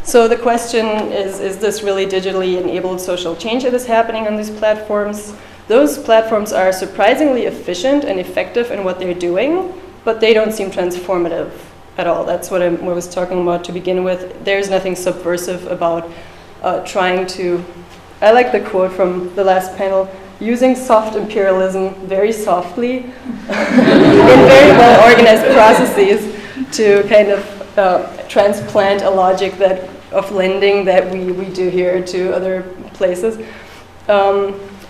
S6: So the question is this really digitally enabled social change that is happening on these platforms? Those platforms are surprisingly efficient and effective in what they're doing, but they don't seem transformative at all. That's what I was talking about to begin with. There's nothing subversive about trying to, I like the quote from the last panel, using soft imperialism very softly in very well organized processes to kind of transplant a logic of lending that we do here to other places.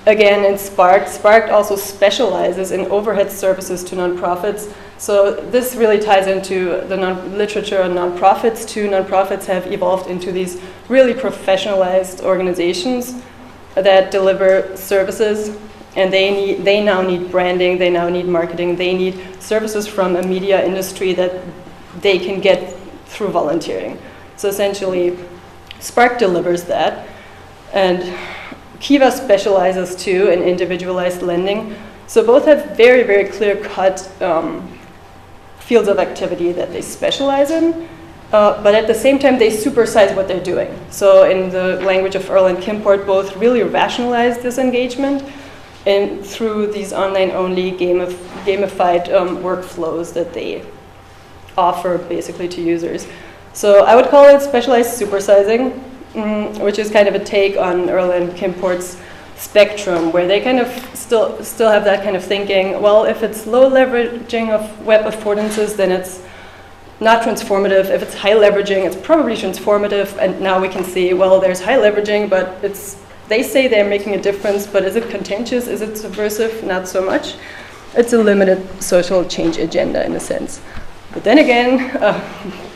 S6: Again, in Spark also specializes in overhead services to nonprofits. So this really ties into the literature on nonprofits too. Nonprofits have evolved into these really professionalized organizations that deliver services, and they now need branding, they now need marketing, they need services from a media industry that they can get through volunteering. So essentially, Spark delivers that, and Kiva specializes too in individualized lending. So both have very, very clear-cut fields of activity that they specialize in, but at the same time they supersize what they're doing. So in the language of Earl and Kimport, both really rationalize this engagement and through these online-only gamified workflows that they offer basically to users. So I would call it specialized supersizing, which is kind of a take on Earl and Kimport's spectrum, where they kind of still have that kind of thinking, well, if it's low leveraging of web affordances, then it's not transformative. If it's high leveraging, it's probably transformative. And now we can see, well, there's high leveraging, but they say they're making a difference, but is it contentious? Is it subversive? Not so much. It's a limited social change agenda in a sense. But then again,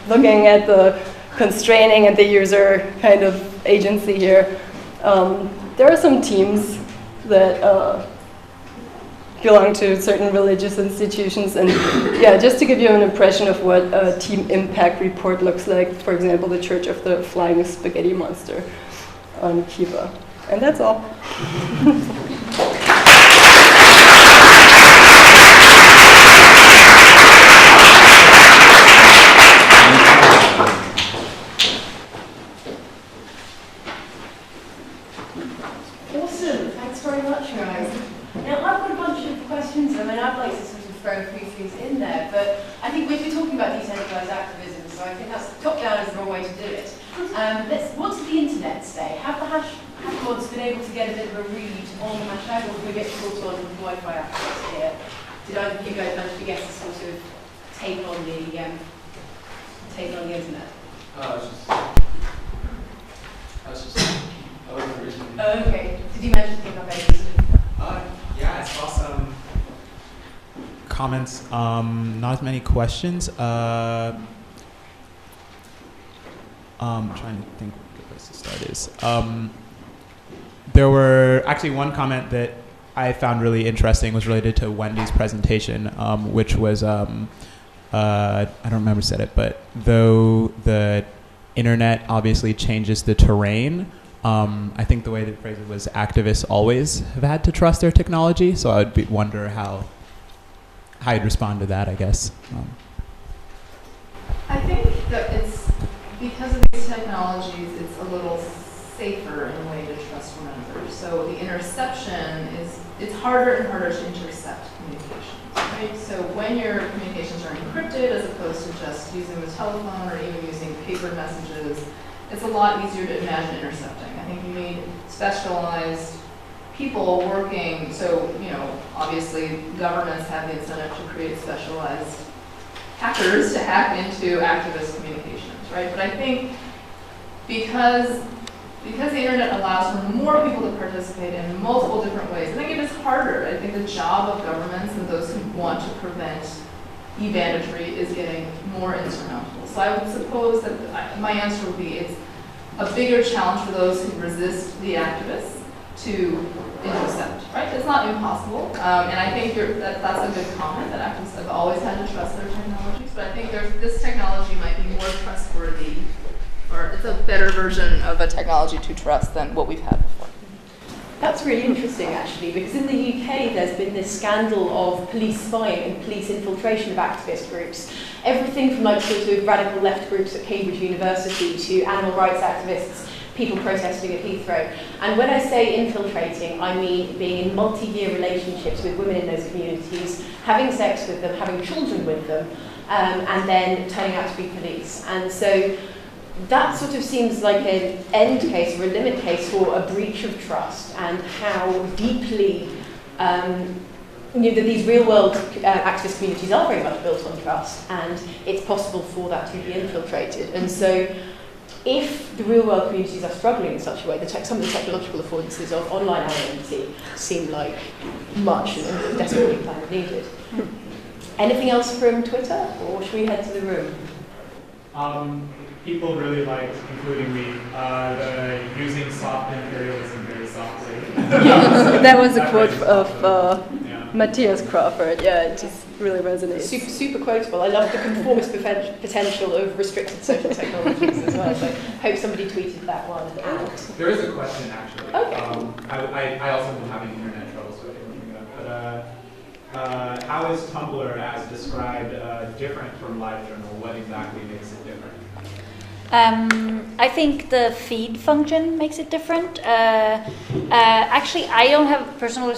S6: looking at the constraining and the user kind of agency here, there are some teams that belong to certain religious institutions, and yeah, just to give you an impression of what a team impact report looks like, for example, the Church of the Flying Spaghetti Monster on Kiva. And that's all.
S1: Awesome, thanks very much, guys. Now, I've got a bunch of questions, I mean, I'd like to sort of throw a few things in there, but I think we've been talking about decentralized activism, so I think that's top-down is the wrong way to do it. What did the internet say? Have the hashboards been able to get a bit of a read on the hashtag, or did we get caught on Wi-Fi access here? Did either of you guys manage to get a sort of take on the internet?
S7: I wasn't originally.
S1: Oh, okay. Did you manage to pick up any sort of?
S7: Yeah, I saw some comments. Not as many questions. I'm trying to think what a good place to start is. There were actually one comment that I found really interesting was related to Wendy's presentation, which was I don't remember who said it, but though the internet obviously changes the terrain, I think the way they phrased it was activists always have had to trust their technology, so I would wonder how you'd respond to that, I guess.
S5: I think that it's because of these technologies, it's a little safer in a way to trust one another. So the interception it's harder and harder to intercept communications, right? So when your communications are encrypted as opposed to just using the telephone or even using paper messages, it's a lot easier to imagine intercepting. I think you need specialized people working, so, obviously governments have the incentive to create specialized hackers to hack into activist communications, right? But I think because the internet allows for more people to participate in multiple different ways, I think it is harder. I think the job of governments and those who want to prevent e-banditry is getting more insurmountable. So I would suppose that my answer would be it's a bigger challenge for those who resist the activists to intercept, right? It's not impossible, and I think that's a good comment, that activists have always had to trust their technologies, but I think this technology might be more trustworthy, or it's a better version of a technology to trust than what we've had before.
S1: That's really interesting, actually, because in the UK there's been this scandal of police spying and police infiltration of activist groups. Everything from like sort of radical left groups at Cambridge University to animal rights activists, people protesting at Heathrow. And when I say infiltrating, I mean being in multi-year relationships with women in those communities, having sex with them, having children with them, and then turning out to be police. And so that sort of seems like an end case or a limit case for a breach of trust, and how deeply that these real-world activist communities are very much built on trust, and it's possible for that to be infiltrated. And so if the real-world communities are struggling in such a way, some of the technological affordances of online anonymity seem like much and desperately kind of needed. Anything else from Twitter, or should we head to the room?
S7: People really liked, including me, the using soft imperialism very softly.
S6: That was a quote of Matthias Crawford. Yeah, it just really resonates.
S1: Super quotable. I love the conformist potential of restricted social technologies as well. So I hope somebody tweeted that one out.
S7: There is a question, actually.
S1: Okay.
S7: I also am having internet trouble, so I didn't bring it up. But how is Tumblr, as described, different from livejournal? What exactly makes it different?
S4: I think the feed function makes it different. Actually, I don't have personal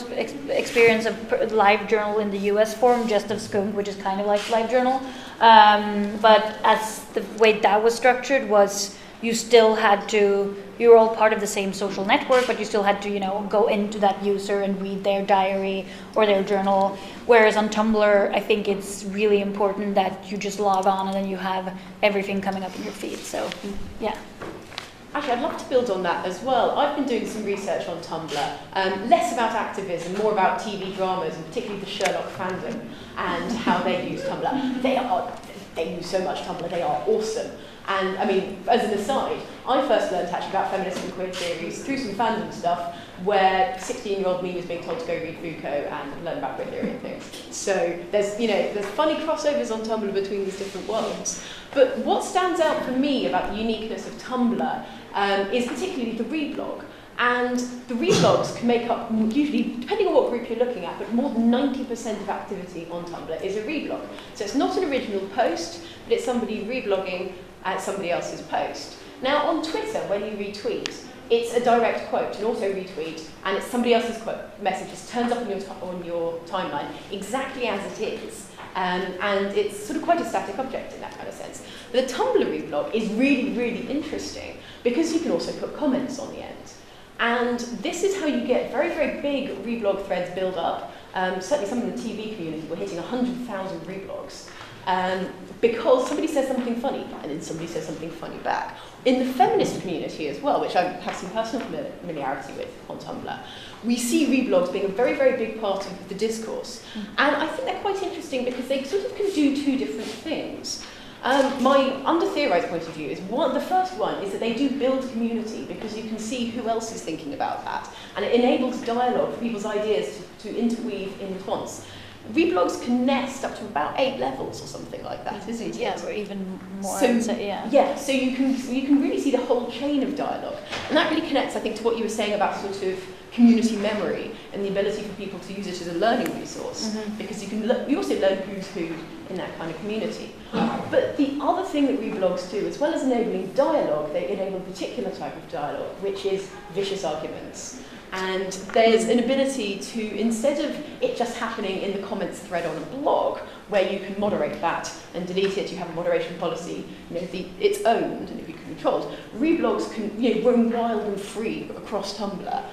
S4: experience of livejournal in the US form, just of skunk, which is kind of like livejournal. But as the way that was structured was, you still had to, you were all part of the same social network, but you still had to, go into that user and read their diary or their journal. Whereas on Tumblr, I think it's really important that you just log on and then you have everything coming up in your feed. So, yeah.
S1: Actually, I'd love to build on that as well. I've been doing some research on Tumblr, less about activism, more about TV dramas, and particularly the Sherlock fandom and how they use Tumblr. They use so much Tumblr, they are awesome. And I mean, as an aside, I first learned actually about feminist and queer theories through some fandom stuff where 16-year-old me was being told to go read Foucault and learn about queer theory and things. So there's funny crossovers on Tumblr between these different worlds. But what stands out for me about the uniqueness of Tumblr is particularly the reblog. And the reblogs can make up, usually, depending on what group you're looking at, but more than 90% of activity on Tumblr is a reblog. So it's not an original post, but it's somebody reblogging at somebody else's post. Now on Twitter, when you retweet, it's a direct quote, an auto retweet, and it's somebody else's message just turns up on your timeline exactly as it is. And it's sort of quite a static object in that kind of sense. But the Tumblr reblog is really, really interesting because you can also put comments on the end. And this is how you get very, very big reblog threads build up. Certainly some in the TV community were hitting 100,000 reblogs. Because somebody says something funny, and then somebody says something funny back. In the feminist community as well, which I have some personal familiarity with on Tumblr, we see reblogs being a very, very big part of the discourse. And I think they're quite interesting because they sort of can do two different things. My under-theorized point of view is the first one is that they do build community because you can see who else is thinking about that. And it enables dialogue for people's ideas to interweave in response. Reblogs can nest up to about 8 levels or something like that, isn't it?
S4: Yeah, or even more.
S1: So,
S4: yeah.
S1: Yeah, so you can really see the whole chain of dialogue. And that really connects, I think, to what you were saying about sort of community memory and the ability for people to use it as a learning resource. Because you also learn who's who in that kind of community. But the other thing that reblogs do, as well as enabling dialogue, they enable a particular type of dialogue, which is vicious arguments. And there's an ability to, instead of it just happening in the comments thread on a blog, where you can moderate that and delete it, you have a moderation policy, it's owned and it can be controlled. Reblogs can roam wild and free across Tumblr.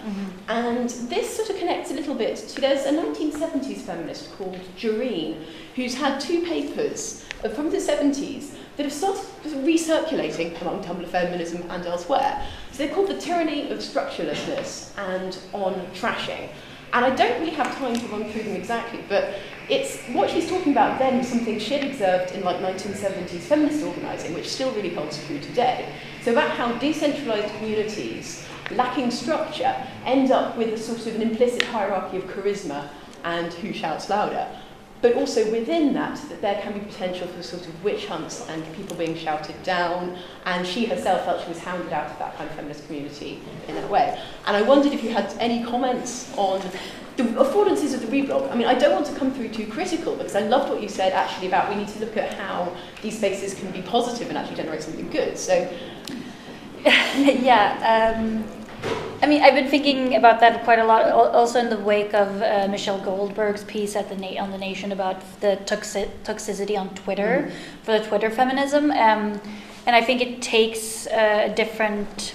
S1: And this sort of connects a little bit to, there's a 1970s feminist called Jareen, who's had 2 papers from the 70s that have started recirculating among Tumblr feminism and elsewhere. So they're called The Tyranny of Structurelessness and On Trashing. And I don't really have time to run through them exactly, but it's what she's talking about then was something she'd observed in like 1970s feminist organising, which still really holds true today. So about how decentralised communities, lacking structure, end up with a sort of an implicit hierarchy of charisma and who shouts louder. But also within that there can be potential for sort of witch hunts and people being shouted down, and she herself felt she was hounded out of that kind of feminist community in that way. And I wondered if you had any comments on the affordances of the reblog. I mean, I don't want to come through too critical, because I loved what you said actually about we need to look at how these spaces can be positive and actually generate something good. So,
S4: yeah. I mean, I've been thinking about that quite a lot, also in the wake of Michelle Goldberg's piece on The Nation about the toxicity on Twitter, for the Twitter feminism. and I think it takes a different,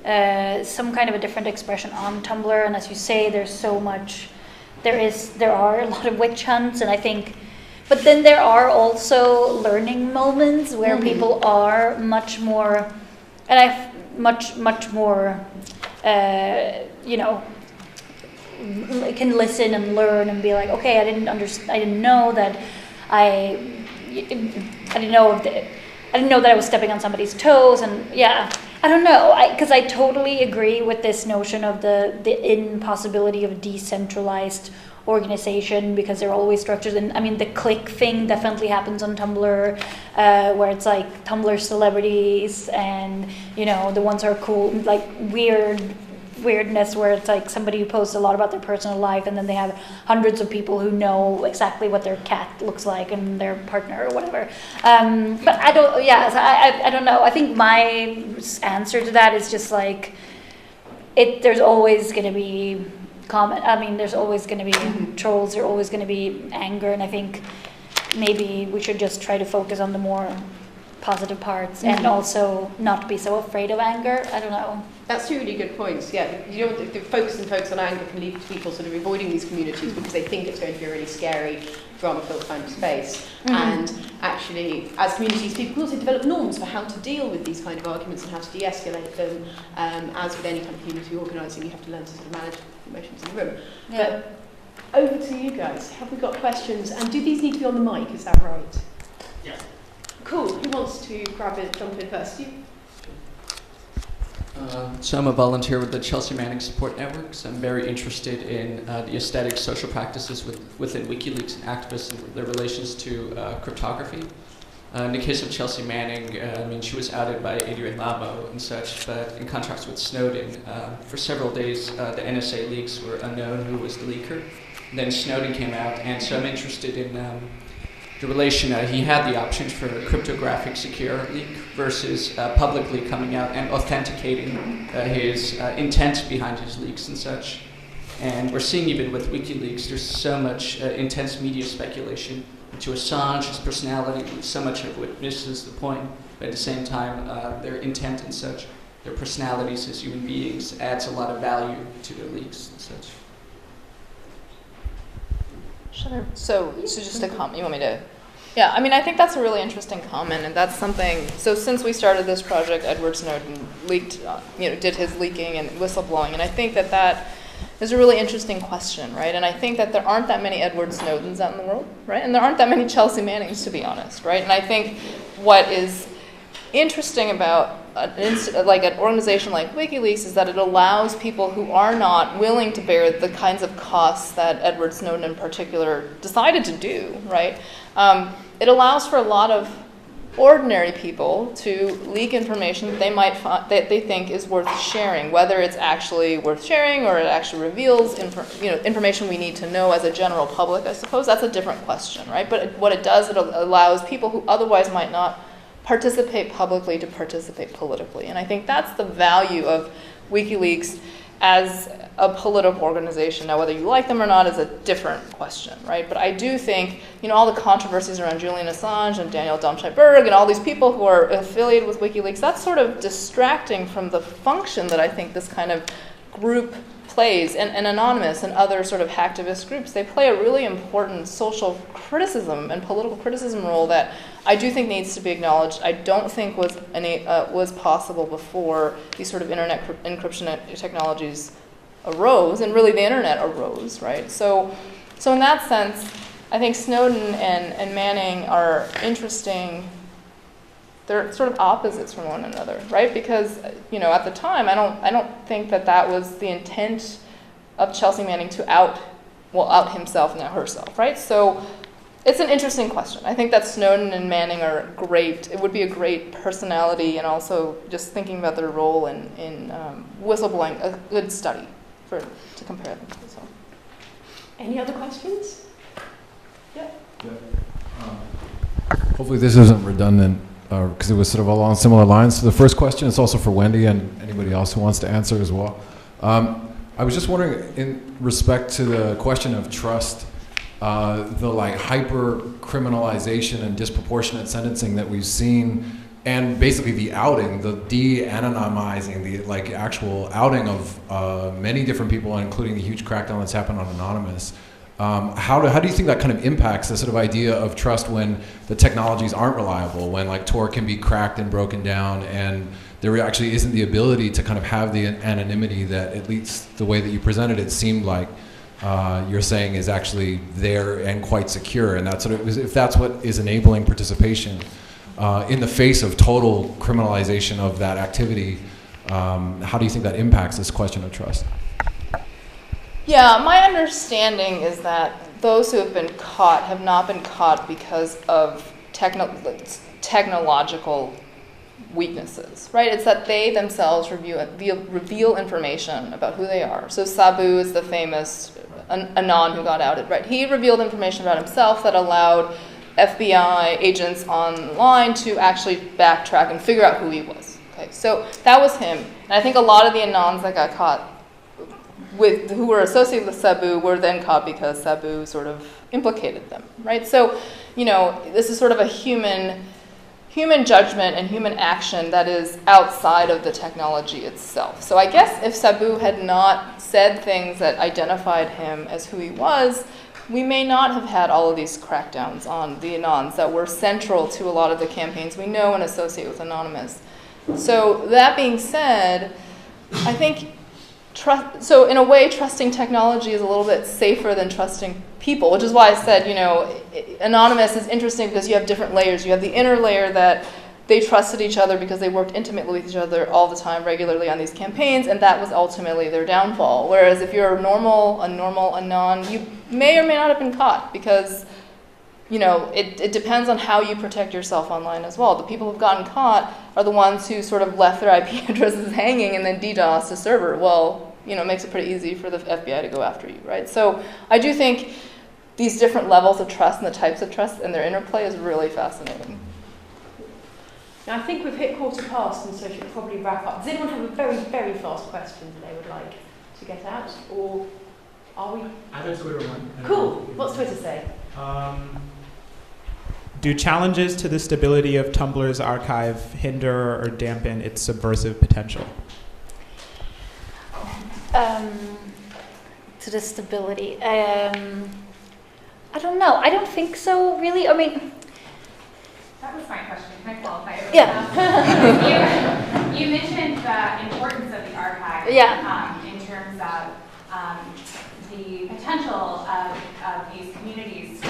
S4: some kind of a different expression on Tumblr. And as you say, there's so much. There are a lot of witch hunts, and I think, but then there are also learning moments where people are much more, and I've much more, you know, can listen and learn and be like, okay, I didn't know that I didn't know that I was stepping on somebody's toes, and yeah, I don't know, because I totally agree with this notion of the impossibility of decentralized organization, because there are always structures, and I mean the click thing definitely happens on Tumblr, where it's like Tumblr celebrities, and you know the ones are cool, like weirdness where it's like somebody who posts a lot about their personal life, and then they have hundreds of people who know exactly what their cat looks like and their partner or whatever. But I don't. Yeah, so I don't know. I think my answer to that is just like there's always going to be comment. I mean, there's always going to be trolls. There's always going to be anger, and I think maybe we should just try to focus on the more positive parts and also not be so afraid of anger. I don't know.
S1: That's two really good points. Yeah, you know, the focus on anger can lead to people sort of avoiding these communities because they think it's going to be a really scary, drama-filled kind of space. And actually, as communities, people can also develop norms for how to deal with these kind of arguments and how to de-escalate them. As with any kind of community organising, you have to learn to sort of manage emotions in the room.
S4: Yeah.
S1: But over to you guys. Have we got questions? And do these need to be on the mic? Is that right?
S3: Yeah.
S1: Cool. Who wants to jump in first? You?
S8: So I'm a volunteer with the Chelsea Manning Support Network. So I'm very interested in the aesthetic social practices within WikiLeaks and activists and their relations to cryptography. In the case of Chelsea Manning, I mean, she was outed by Adrian Lamo and such, but in contrast with Snowden, for several days, the NSA leaks were unknown who was the leaker. And then Snowden came out, and so I'm interested in the relation. He had the options for a cryptographic secure leak versus publicly coming out and authenticating his intent behind his leaks and such. And we're seeing even with WikiLeaks, there's so much intense media speculation into Assange, his personality, so much of what misses the point, but at the same time, their intent and such, their personalities as human beings adds a lot of value to their leaks and such.
S5: So just a comment, you want me to? Yeah, I mean, I think that's a really interesting comment, and that's something, so since we started this project, Edward Snowden leaked, did his leaking and whistleblowing, and I think that is a really interesting question, right? And I think that there aren't that many Edward Snowdens out in the world, right? And there aren't that many Chelsea Mannings, to be honest, right? And I think what is interesting about an organization like WikiLeaks is that it allows people who are not willing to bear the kinds of costs that Edward Snowden in particular decided to do, right? It allows for a lot of ordinary people to leak information that they might that they think is worth sharing, whether it's actually worth sharing or it actually reveals information we need to know as a general public. I suppose that's a different question, right? But what it does, it allows people who otherwise might not participate publicly to participate politically. And I think that's the value of WikiLeaks as a political organization. Now, whether you like them or not is a different question, right? But I do think, all the controversies around Julian Assange and Daniel Domscheit-Berg and all these people who are affiliated with WikiLeaks, that's sort of distracting from the function that I think this kind of group plays, and Anonymous and other sort of hacktivist groups. They play a really important social criticism and political criticism role that I do think needs to be acknowledged. I don't think was possible before these sort of internet encryption technologies arose, and really the internet arose, right? So in that sense, I think Snowden and Manning are interesting. They're sort of opposites from one another, right? Because at the time, I don't think that was the intent of Chelsea Manning to out himself and out herself, right? So it's an interesting question. I think that Snowden and Manning are great. It would be a great personality, and also just thinking about their role in whistleblowing, a good study to compare them. So.
S1: Any other questions? Yeah.
S9: Hopefully this isn't redundant, because it was sort of along similar lines. So the first question is also for Wendy and anybody else who wants to answer as well. I was just wondering, in respect to the question of trust, the hyper criminalization and disproportionate sentencing that we've seen and basically the outing, the de-anonymizing, the like actual outing of many different people, including the huge crackdown that's happened on Anonymous. How do you think that kind of impacts the sort of idea of trust when the technologies aren't reliable, when like Tor can be cracked and broken down, and there actually isn't the ability to kind of have the anonymity that, at least the way that you presented it, seemed like you're saying is actually there and quite secure, and that's if that's what is enabling participation in the face of total criminalization of that activity, how do you think that impacts this question of trust?
S5: Yeah, my understanding is that those who have been caught have not been caught because of technological weaknesses, right? It's that they themselves reveal information about who they are. So Sabu is the famous Anon who got outed, right? He revealed information about himself that allowed FBI agents online to actually backtrack and figure out who he was. Okay, so that was him. And I think a lot of the Anons that got caught who were associated with Sabu were then caught because Sabu sort of implicated them, right? So, this is sort of a human judgment and human action that is outside of the technology itself. So I guess if Sabu had not said things that identified him as who he was, we may not have had all of these crackdowns on the Anons that were central to a lot of the campaigns we know and associate with Anonymous. So that being said, I think so in a way, trusting technology is a little bit safer than trusting people, which is why I said, Anonymous is interesting because you have different layers. You have the inner layer that they trusted each other because they worked intimately with each other all the time, regularly on these campaigns, and that was ultimately their downfall. Whereas if you're a normal Anon, you may or may not have been caught because, it depends on how you protect yourself online as well. The people who've gotten caught are the ones who sort of left their IP addresses hanging and then DDoS a server. Well, it makes it pretty easy for the FBI to go after you, right? So I do think these different levels of trust and the types of trust and their interplay is really fascinating.
S1: Now, I think we've hit 1:15, and so should probably wrap up. Does anyone have a very, very fast question that they would like to get out? Or are we?
S7: I have a Twitter one.
S1: Cool. What's Twitter say?
S7: Do challenges to the stability of Tumblr's archive hinder or dampen its subversive potential?
S4: To the stability. I don't know. I don't think so, really. I mean...
S10: That was my question. Can I qualify it?
S4: Yeah.
S10: You mentioned the importance of the archive in terms of the potential of these communities to...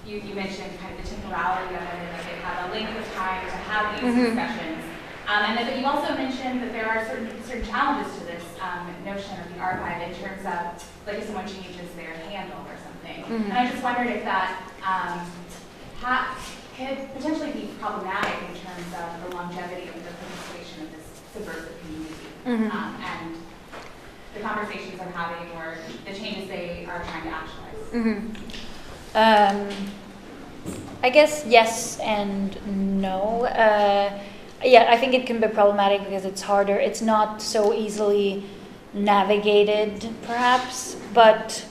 S10: You mentioned kind of the temporality of it and that they have a length of time to have these discussions. But you also mentioned that there are certain challenges to this notion of the archive in terms of, like, if someone changes their handle or something. And I just wondered if that could potentially be problematic in terms of the longevity of the participation of this subversive community and the conversations they're having or the changes they are trying to actualize.
S4: I guess yes and no. I think it can be problematic because it's harder. It's not so easily navigated, perhaps. But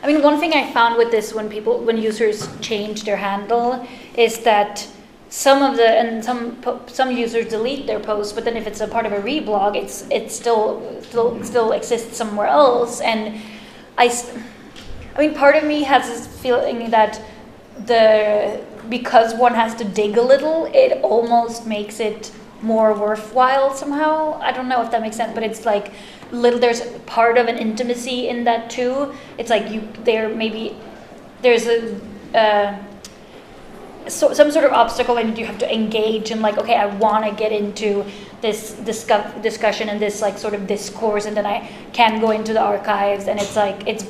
S4: I mean, one thing I found with this when users change their handle is that some users delete their posts, but then if it's a part of a reblog, it still exists somewhere else. And I mean, part of me has this feeling that because one has to dig a little, it almost makes it more worthwhile somehow. I don't know if that makes sense, but it's like there's part of an intimacy in that too. It's like there's some sort of obstacle and you have to engage and like, okay, I want to get into this discussion and this like sort of discourse, and then I can go into the archives, and it's like it's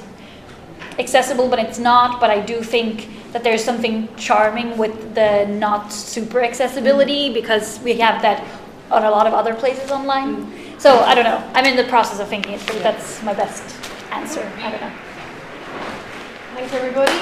S4: accessible, but it's not. But I do think that there's something charming with the not super accessibility because we have that on a lot of other places online. So I don't know. I'm in the process of thinking it through. That's my best answer. I don't know.
S1: Thanks, everybody.